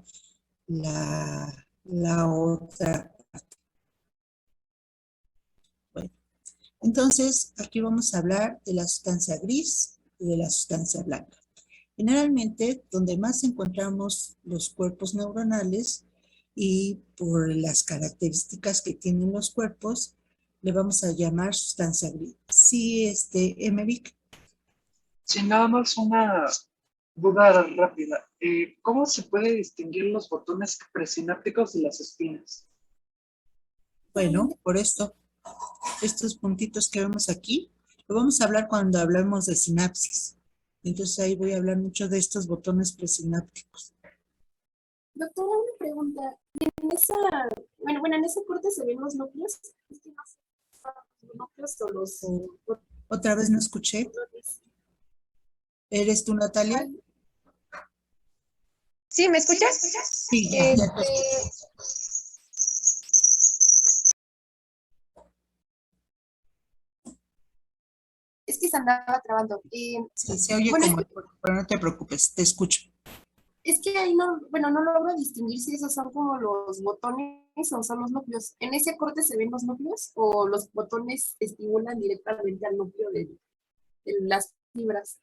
la otra parte. Bueno, entonces aquí vamos a hablar de la sustancia gris y de la sustancia blanca. Generalmente, donde más encontramos los cuerpos neuronales y por las características que tienen los cuerpos, le vamos a llamar sustancia gris. Sí, Emerick. Sí, nada más una duda rápida. ¿Cómo se puede distinguir los botones presinápticos de las espinas? Bueno, por esto, estos puntitos que vemos aquí, lo vamos a hablar cuando hablamos de sinapsis. Entonces ahí voy a hablar mucho de estos botones presinápticos. Doctora, una pregunta. En en ese corte se ven los núcleos. Es que no sé, los núcleos o los Otra vez no escuché. botones. ¿Eres tú, Natalia? ¿Sí, me escuchas? Sí, ya te escucho. Es que se andaba trabando. Sí, se oye bueno, como, pero no te preocupes, te escucho. es que ahí no, no logro distinguir si esos son como los botones o son los núcleos. ¿En ese corte se ven los núcleos o los botones estimulan directamente al núcleo de las fibras?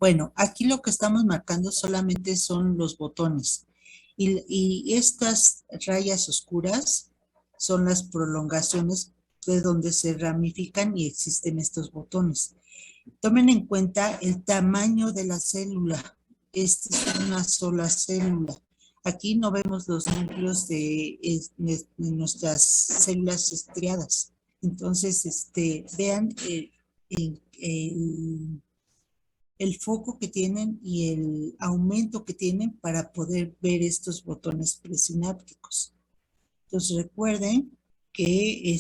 Bueno, aquí lo que estamos marcando solamente son los botones. Y estas rayas oscuras son las prolongaciones de donde se ramifican y existen estos botones. Tomen en cuenta el tamaño de la célula. Esta es una sola célula. Aquí no vemos los núcleos de nuestras células estriadas. Entonces, vean el foco que tienen y el aumento que tienen para poder ver estos botones presinápticos. Entonces recuerden que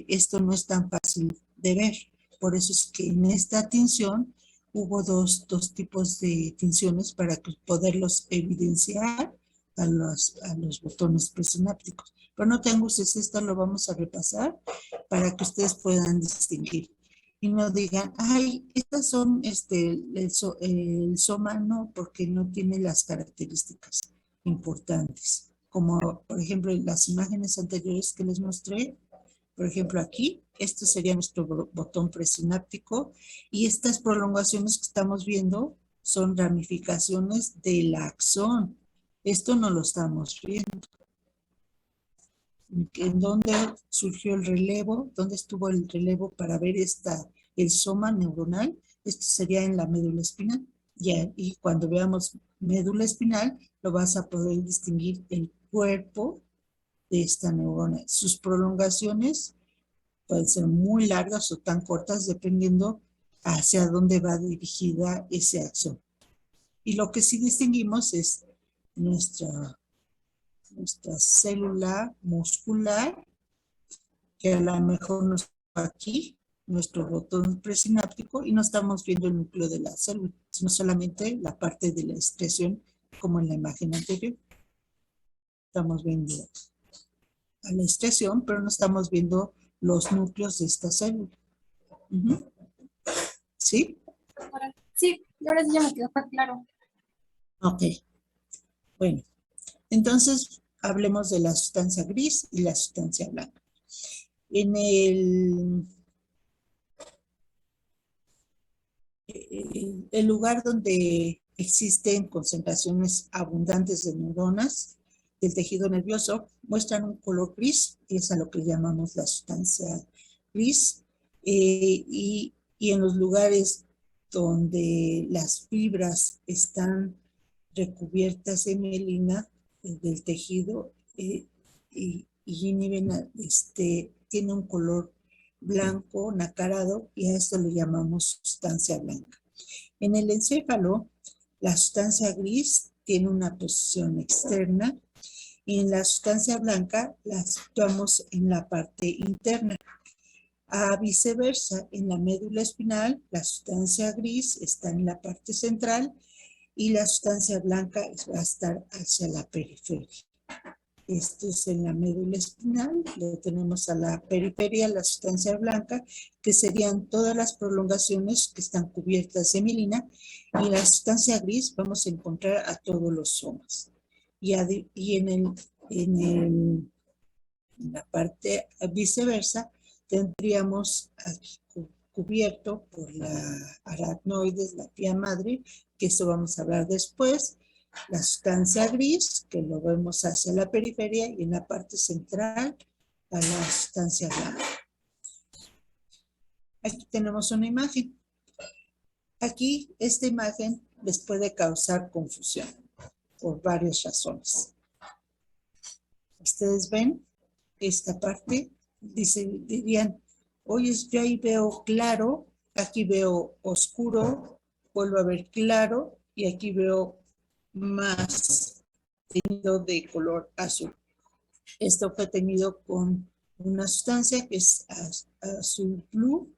esto no es tan fácil de ver. Por eso es que en esta tinción hubo dos tipos de tinciones para poderlos evidenciar a los botones presinápticos. Pero no te angusties, esto lo vamos a repasar para que ustedes puedan distinguir. Y no digan, ay, estas son el soma, no, porque no tiene las características importantes. Como por ejemplo en las imágenes anteriores que les mostré, por ejemplo aquí, esto sería nuestro botón presináptico y estas prolongaciones que estamos viendo son ramificaciones del axón. Esto no lo estamos viendo. ¿En dónde surgió el relevo? ¿Dónde estuvo el relevo para ver el soma neuronal? Esto sería en la médula espinal. Y cuando veamos médula espinal, lo vas a poder distinguir el cuerpo de esta neurona. Sus prolongaciones pueden ser muy largas o tan cortas, dependiendo hacia dónde va dirigida ese axón. Y lo que sí distinguimos es nuestra célula muscular, que a lo mejor nos va aquí, nuestro botón presináptico, y no estamos viendo el núcleo de la célula, sino solamente la parte de la excreción, como en la imagen anterior. Estamos viendo a la excreción, pero no estamos viendo los núcleos de esta célula. ¿Sí? Sí, ahora sí ya me quedó claro. Ok. Bueno, entonces hablemos de la sustancia gris y la sustancia blanca. En el lugar donde existen concentraciones abundantes de neuronas del tejido nervioso, muestran un color gris, y es a lo que llamamos la sustancia gris. Y en los lugares donde las fibras están recubiertas de mielina del tejido y inhiben, tiene un color blanco, nacarado, y a esto le llamamos sustancia blanca. En el encéfalo, la sustancia gris tiene una posición externa y en la sustancia blanca la situamos en la parte interna. A viceversa, en la médula espinal, la sustancia gris está en la parte central y la sustancia blanca va a estar hacia la periferia. Esto es en la médula espinal, le tenemos a la periferia la sustancia blanca, que serían todas las prolongaciones que están cubiertas de mielina, y la sustancia gris vamos a encontrar a todos los somas. Y en la parte viceversa, tendríamos aquí cubierto por la aracnoides, la pía madre, que eso vamos a hablar después, la sustancia gris, que lo vemos hacia la periferia, y en la parte central, a la sustancia blanca. Aquí tenemos una imagen. Aquí, esta imagen les puede causar confusión por varias razones. Ustedes ven esta parte, dirían, oye, yo ahí veo claro, aquí veo oscuro, vuelvo a ver claro, y aquí veo más teñido de color azul. Esto fue teñido con una sustancia que es azul blue,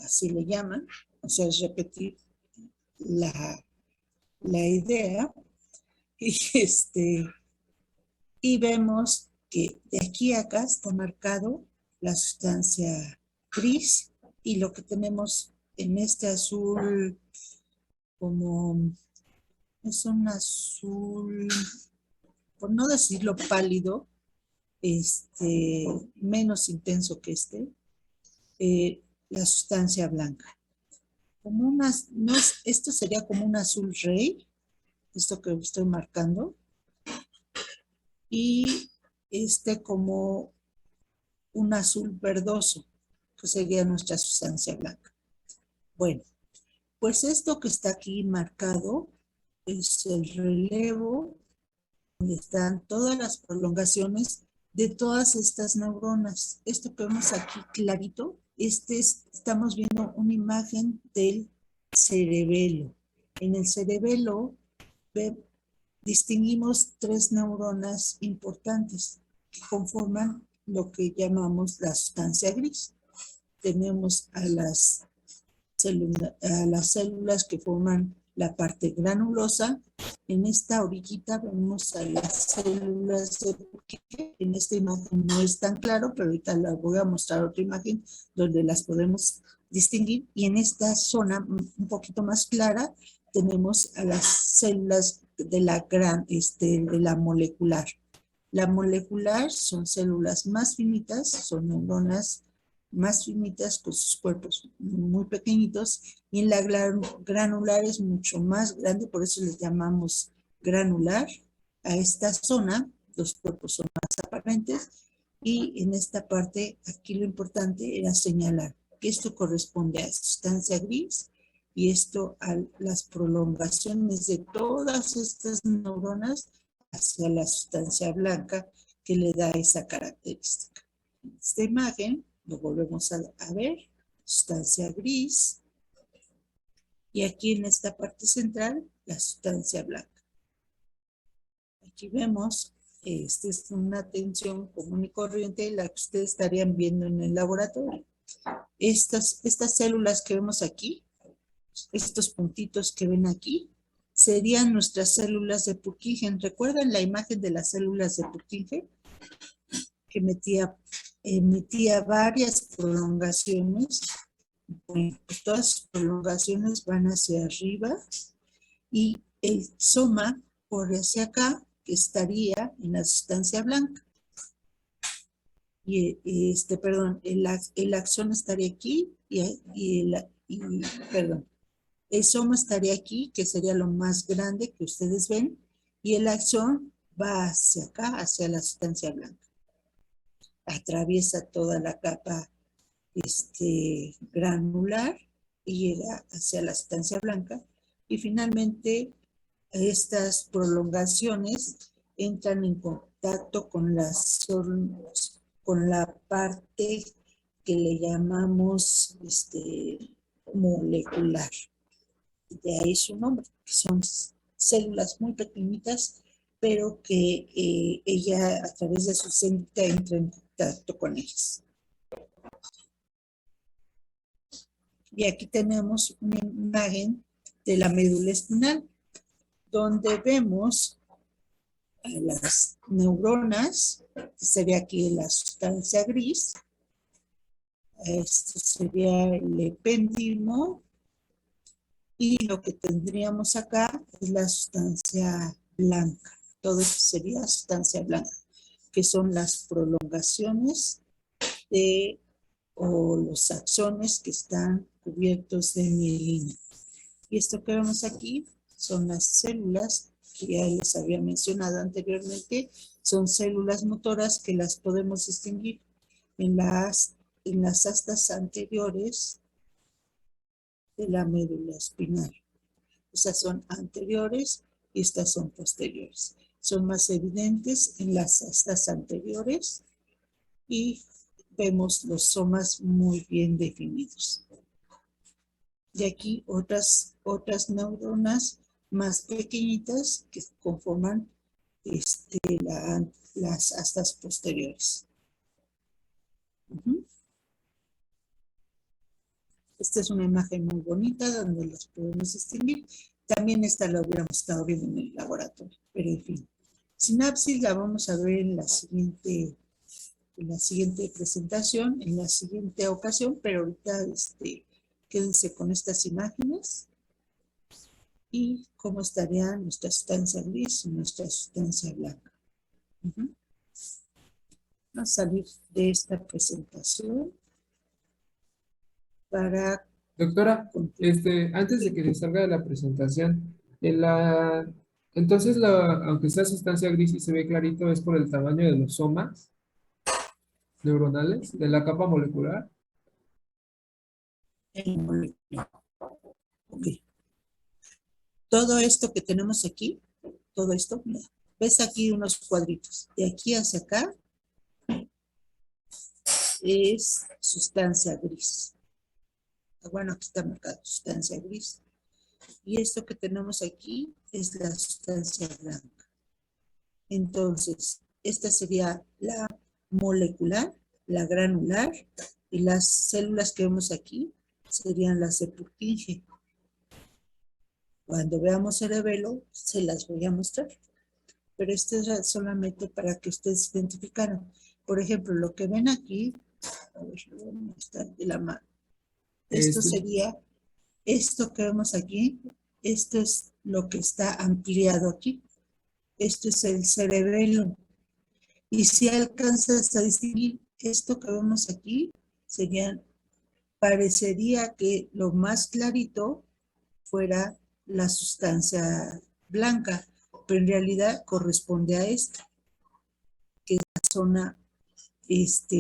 así le llaman, o sea, es repetir la idea, y vemos que de aquí a acá está marcado la sustancia gris, y lo que tenemos en este azul, como es un azul, por no decirlo pálido, menos intenso que la sustancia blanca. Como esto sería como un azul rey, esto que estoy marcando, y como un azul verdoso, que sería nuestra sustancia blanca. Bueno, pues esto que está aquí marcado es el relevo, donde están todas las prolongaciones de todas estas neuronas. Esto que vemos aquí clarito, estamos viendo una imagen del cerebelo. En el cerebelo distinguimos 3 neuronas importantes que conforman lo que llamamos la sustancia gris. Tenemos a las células que forman la parte granulosa. En esta orillita vemos a las células de Purkinje. En esta imagen no es tan claro, pero ahorita les voy a mostrar otra imagen donde las podemos distinguir. Y en esta zona un poquito más clara tenemos a las células de la molecular. La molecular son células más finitas, son neuronas más finitas con sus cuerpos muy pequeñitos, y en la granular es mucho más grande, por eso les llamamos granular. A esta zona los cuerpos son más aparentes, y en esta parte aquí lo importante era señalar que esto corresponde a sustancia gris y esto a las prolongaciones de todas estas neuronas hacia la sustancia blanca que le da esa característica. Esta imagen lo volvemos a ver, sustancia gris, y aquí en esta parte central, la sustancia blanca. Aquí vemos, esta es una tensión común y corriente, la que ustedes estarían viendo en el laboratorio. Estas células que vemos aquí, estos puntitos que ven aquí, serían nuestras células de Purkinje. ¿Recuerdan la imagen de las células de Purkinje? Que emitía varias prolongaciones. Bueno, pues todas las prolongaciones van hacia arriba y el soma por hacia acá, que estaría en la sustancia blanca. Y el axón estaría aquí el soma estaría aquí, que sería lo más grande que ustedes ven, y el axón va hacia acá, hacia la sustancia blanca. Atraviesa toda la capa granular y llega hacia la sustancia blanca, y finalmente estas prolongaciones entran en contacto con la parte que le llamamos molecular. De ahí su nombre, que son células muy pequeñitas, pero que ella a través de su célula entra en contacto con ellas. Y aquí tenemos una imagen de la médula espinal, donde vemos a las neuronas, que sería aquí la sustancia gris. Esto sería el epéndimo. Y lo que tendríamos acá es la sustancia blanca. Todo esto sería sustancia blanca, que son las prolongaciones o los axones que están cubiertos de mielina. Y esto que vemos aquí son las células que ya les había mencionado anteriormente. Son células motoras que las podemos distinguir en las astas anteriores de la médula espinal. Estas son anteriores y estas son posteriores. Son más evidentes en las astas anteriores y vemos los somas muy bien definidos. Y aquí otras neuronas más pequeñitas que conforman las astas posteriores. Esta es una imagen muy bonita donde las podemos distinguir. También esta la hubiéramos estado viendo en el laboratorio, pero en fin. Sinapsis la vamos a ver en la siguiente presentación, en la siguiente ocasión, pero ahorita quédense con estas imágenes y cómo estarían nuestra sustancia gris y nuestra sustancia blanca. Vamos a salir de esta presentación para... Doctora, antes de que se salga de la presentación, entonces, aunque sea sustancia gris y se ve clarito, es por el tamaño de los somas neuronales, de la capa molecular. Okay. Todo esto que tenemos aquí, todo esto, mira, ves aquí unos cuadritos. De aquí hacia acá es sustancia gris. Bueno, aquí está marcado sustancia gris. Y esto que tenemos aquí es la sustancia blanca. Entonces, esta sería la molecular, la granular, y las células que vemos aquí serían las de Purkinje. Cuando veamos cerebelo, se las voy a mostrar. Pero esto es solamente para que ustedes identificaran. Por ejemplo, lo que ven aquí, a ver, lo voy a mostrar de la mano. Esto sería, esto que vemos aquí, esto es lo que está ampliado aquí. Esto es el cerebelo. Y si alcanzas a distinguir esto que vemos aquí, parecería que lo más clarito fuera la sustancia blanca, pero en realidad corresponde a esta, que es la zona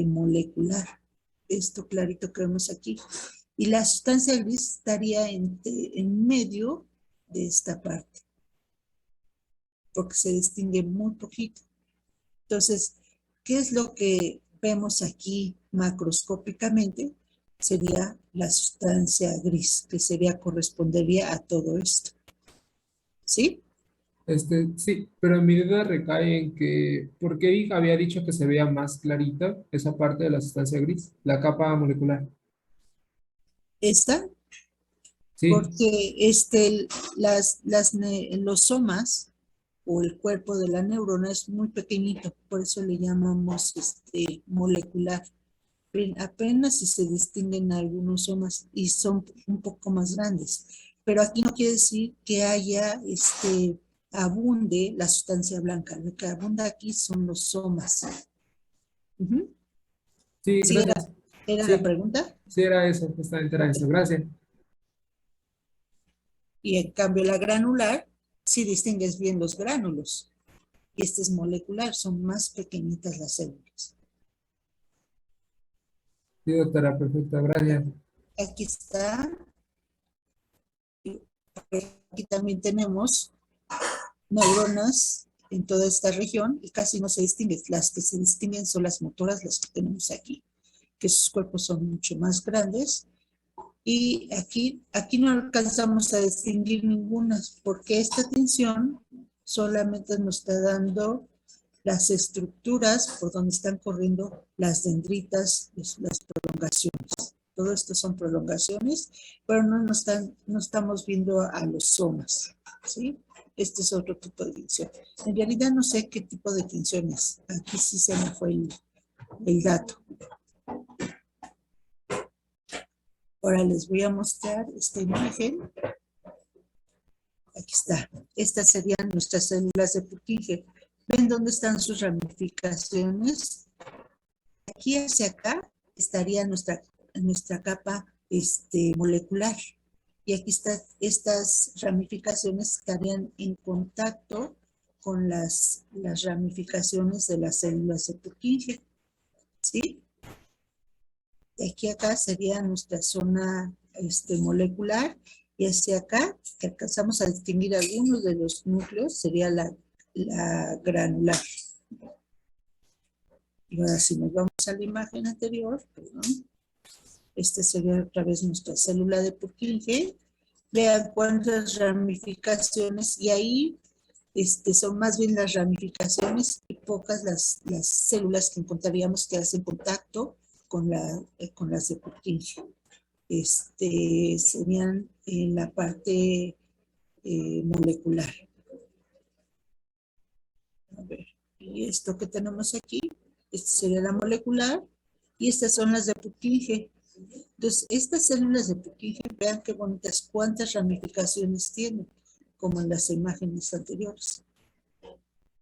molecular. Esto clarito que vemos aquí. Y la sustancia gris estaría en medio de esta parte, porque se distingue muy poquito. Entonces, ¿qué es lo que vemos aquí macroscópicamente? Sería la sustancia gris, que correspondería a todo esto. ¿Sí? Sí, pero mi duda recae en que, ¿por qué había dicho que se vea más clarita esa parte de la sustancia gris, la capa molecular? ¿Esta? Sí, Porque los somas o el cuerpo de la neurona es muy pequeñito, por eso le llamamos molecular. Apenas si se distinguen algunos somas y son un poco más grandes. Pero aquí no quiere decir que abunde la sustancia blanca. Lo que abunda aquí son los somas. sí, ¿Sí gracias. era Sí. la pregunta? Sí, era eso, justamente era eso. Gracias. Y en cambio la granular, sí distingues bien los gránulos. Y este es molecular, son más pequeñitas las células. Sí, doctora, perfecto, gracias. Aquí está. Aquí también tenemos neuronas en toda esta región y casi no se distinguen. Las que se distinguen son las motoras, las que tenemos aquí, que sus cuerpos son mucho más grandes Y aquí no alcanzamos a distinguir ninguna, porque esta tensión solamente nos está dando las estructuras por donde están corriendo las dendritas, las prolongaciones. Todo esto son prolongaciones, pero no estamos viendo a los somas, ¿sí? Este es otro tipo de tensión. En realidad no sé qué tipo de tensión es. Aquí sí se me fue el dato. Ahora les voy a mostrar esta imagen. Aquí está. Estas serían nuestras células de Purkinje. ¿Ven dónde están sus ramificaciones? Aquí hacia acá estaría nuestra capa molecular. Y aquí estas ramificaciones estarían en contacto con las ramificaciones de las células de Purkinje. ¿Sí? De aquí a acá sería nuestra zona molecular. Y hacia acá, que alcanzamos a distinguir algunos de los núcleos, sería la granular. Y ahora si nos vamos a la imagen anterior, perdón, esta sería otra vez nuestra célula de Purkinje. Vean cuántas ramificaciones, y ahí son más bien las ramificaciones y pocas las células que encontraríamos que hacen contacto con las de Purkinje. Serían en la parte molecular. A ver, y esto que tenemos aquí, esta sería la molecular, y estas son las de Purkinje. Entonces, estas células de Purkinje, vean qué bonitas, cuántas ramificaciones tienen, como en las imágenes anteriores.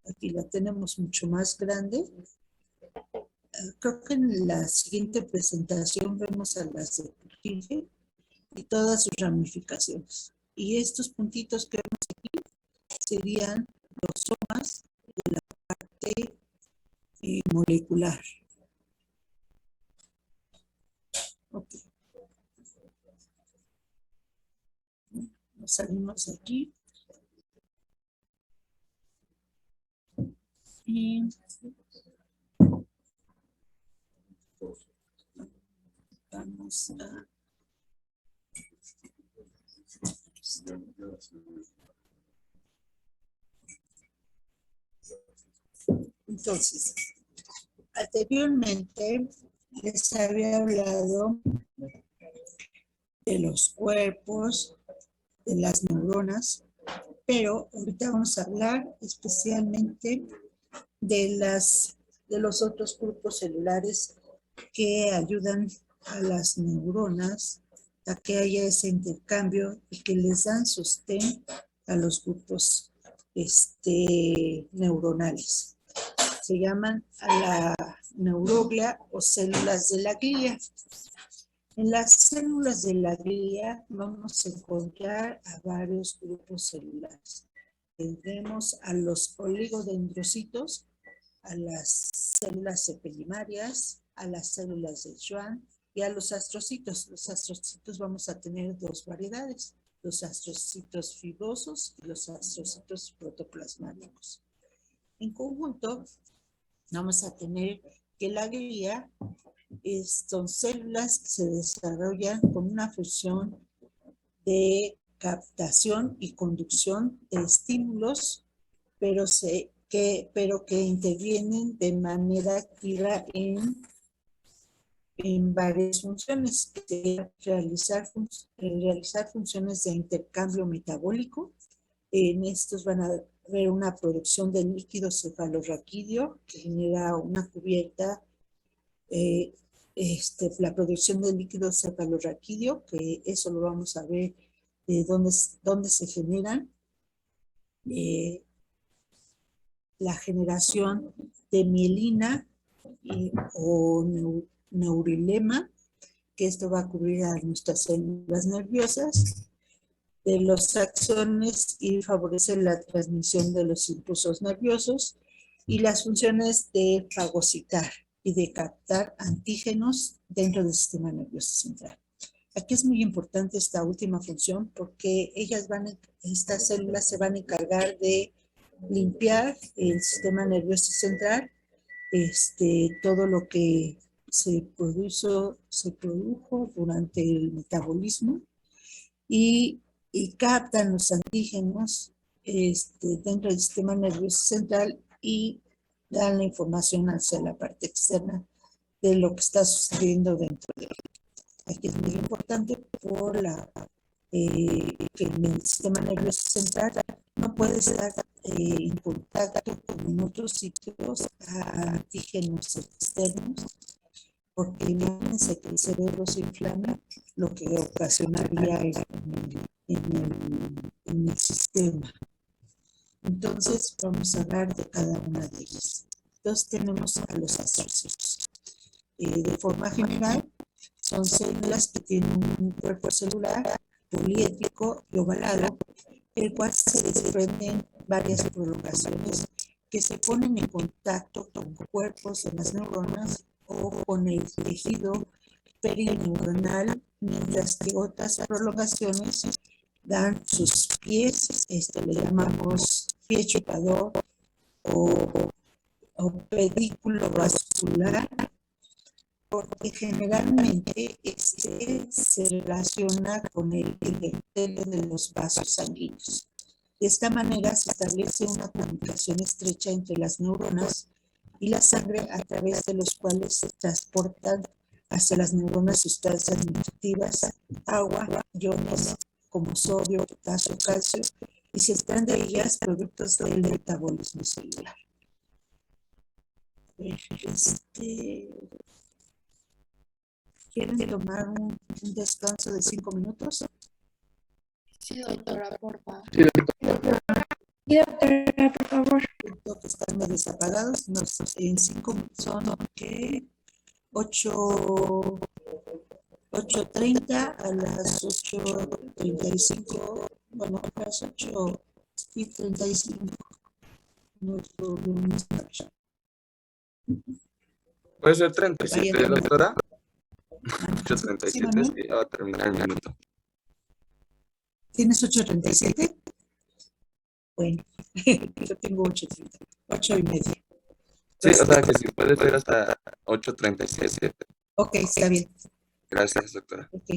Aquí la tenemos mucho más grande. Creo que en la siguiente presentación vemos a las de Purkinje y todas sus ramificaciones. Y estos puntitos que vemos aquí serían los somas de la parte molecular. Ok. Nos salimos de aquí. Y vamos a... Entonces, anteriormente les había hablado de los cuerpos, de las neuronas, pero ahorita vamos a hablar especialmente de los otros grupos celulares que ayudan a las neuronas a que haya ese intercambio y que les dan sostén a los grupos neuronales. Se llaman a la neuroglia o células de la glía. En las células de la glía vamos a encontrar a varios grupos celulares. Tendremos a los oligodendrocitos, a las células cepelimarias, a las células de Schwann y a los astrocitos. Los astrocitos vamos a tener dos variedades, los astrocitos fibrosos y los astrocitos protoplasmáticos. En conjunto, vamos a tener que la glía son células que se desarrollan con una función de captación y conducción de estímulos, pero que intervienen de manera activa en varias funciones, realizar funciones de intercambio metabólico. En estos van a ver una producción de líquido cefalorraquídeo que genera una cubierta, la producción de líquido cefalorraquídeo, que eso lo vamos a ver de dónde se generan. La generación de mielina o neurilema, que esto va a cubrir a nuestras células nerviosas, de los axones y favorece la transmisión de los impulsos nerviosos, y las funciones de fagocitar y de captar antígenos dentro del sistema nervioso central. Aquí es muy importante esta última función porque estas células se van a encargar de limpiar el sistema nervioso central, todo lo que se produjo durante el metabolismo y captan los antígenos dentro del sistema nervioso central y dan la información hacia la parte externa de lo que está sucediendo dentro de él. Aquí es muy importante que el sistema nervioso central no puede estar en contacto con otros sitios a antígenos externos, porque imagínense que el cerebro se inflama, lo que ocasionaría en el sistema. Entonces vamos a hablar de cada una de ellas. Entonces tenemos a los asocios. De forma general, son células que tienen un cuerpo celular poliédrico y ovalado, el cual se desprenden varias prolongaciones que se ponen en contacto con cuerpos de las neuronas o con el tejido perineuronal, mientras que otras prolongaciones dan sus pies, le llamamos pie chupador o pedículo vascular, porque generalmente se relaciona con el epitelio de los vasos sanguíneos. De esta manera se establece una comunicación estrecha entre las neuronas y la sangre, a través de los cuales se transportan hacia las neuronas sustancias nutritivas, agua, iones como sodio, potasio, calcio, y se extraen de ellas productos del metabolismo celular. ¿Quieren tomar un descanso de 5 minutos? Sí, doctora, por favor. Sí, doctora, por favor. Siento que están medio apagados. En 5 son 8:30 a las 8:35. Bueno, a las 8:35. Nos volvemos a ver. Puede ser 37, Vayan. doctora. Sí, 8:37, Manuel. sí, ya va a terminar el minuto. ¿Tienes 8:37? Bueno, yo tengo 8:30, 8:30. Sí, o sea que si puede ser hasta 8:37. Ok, está bien. Gracias, doctora. Ok.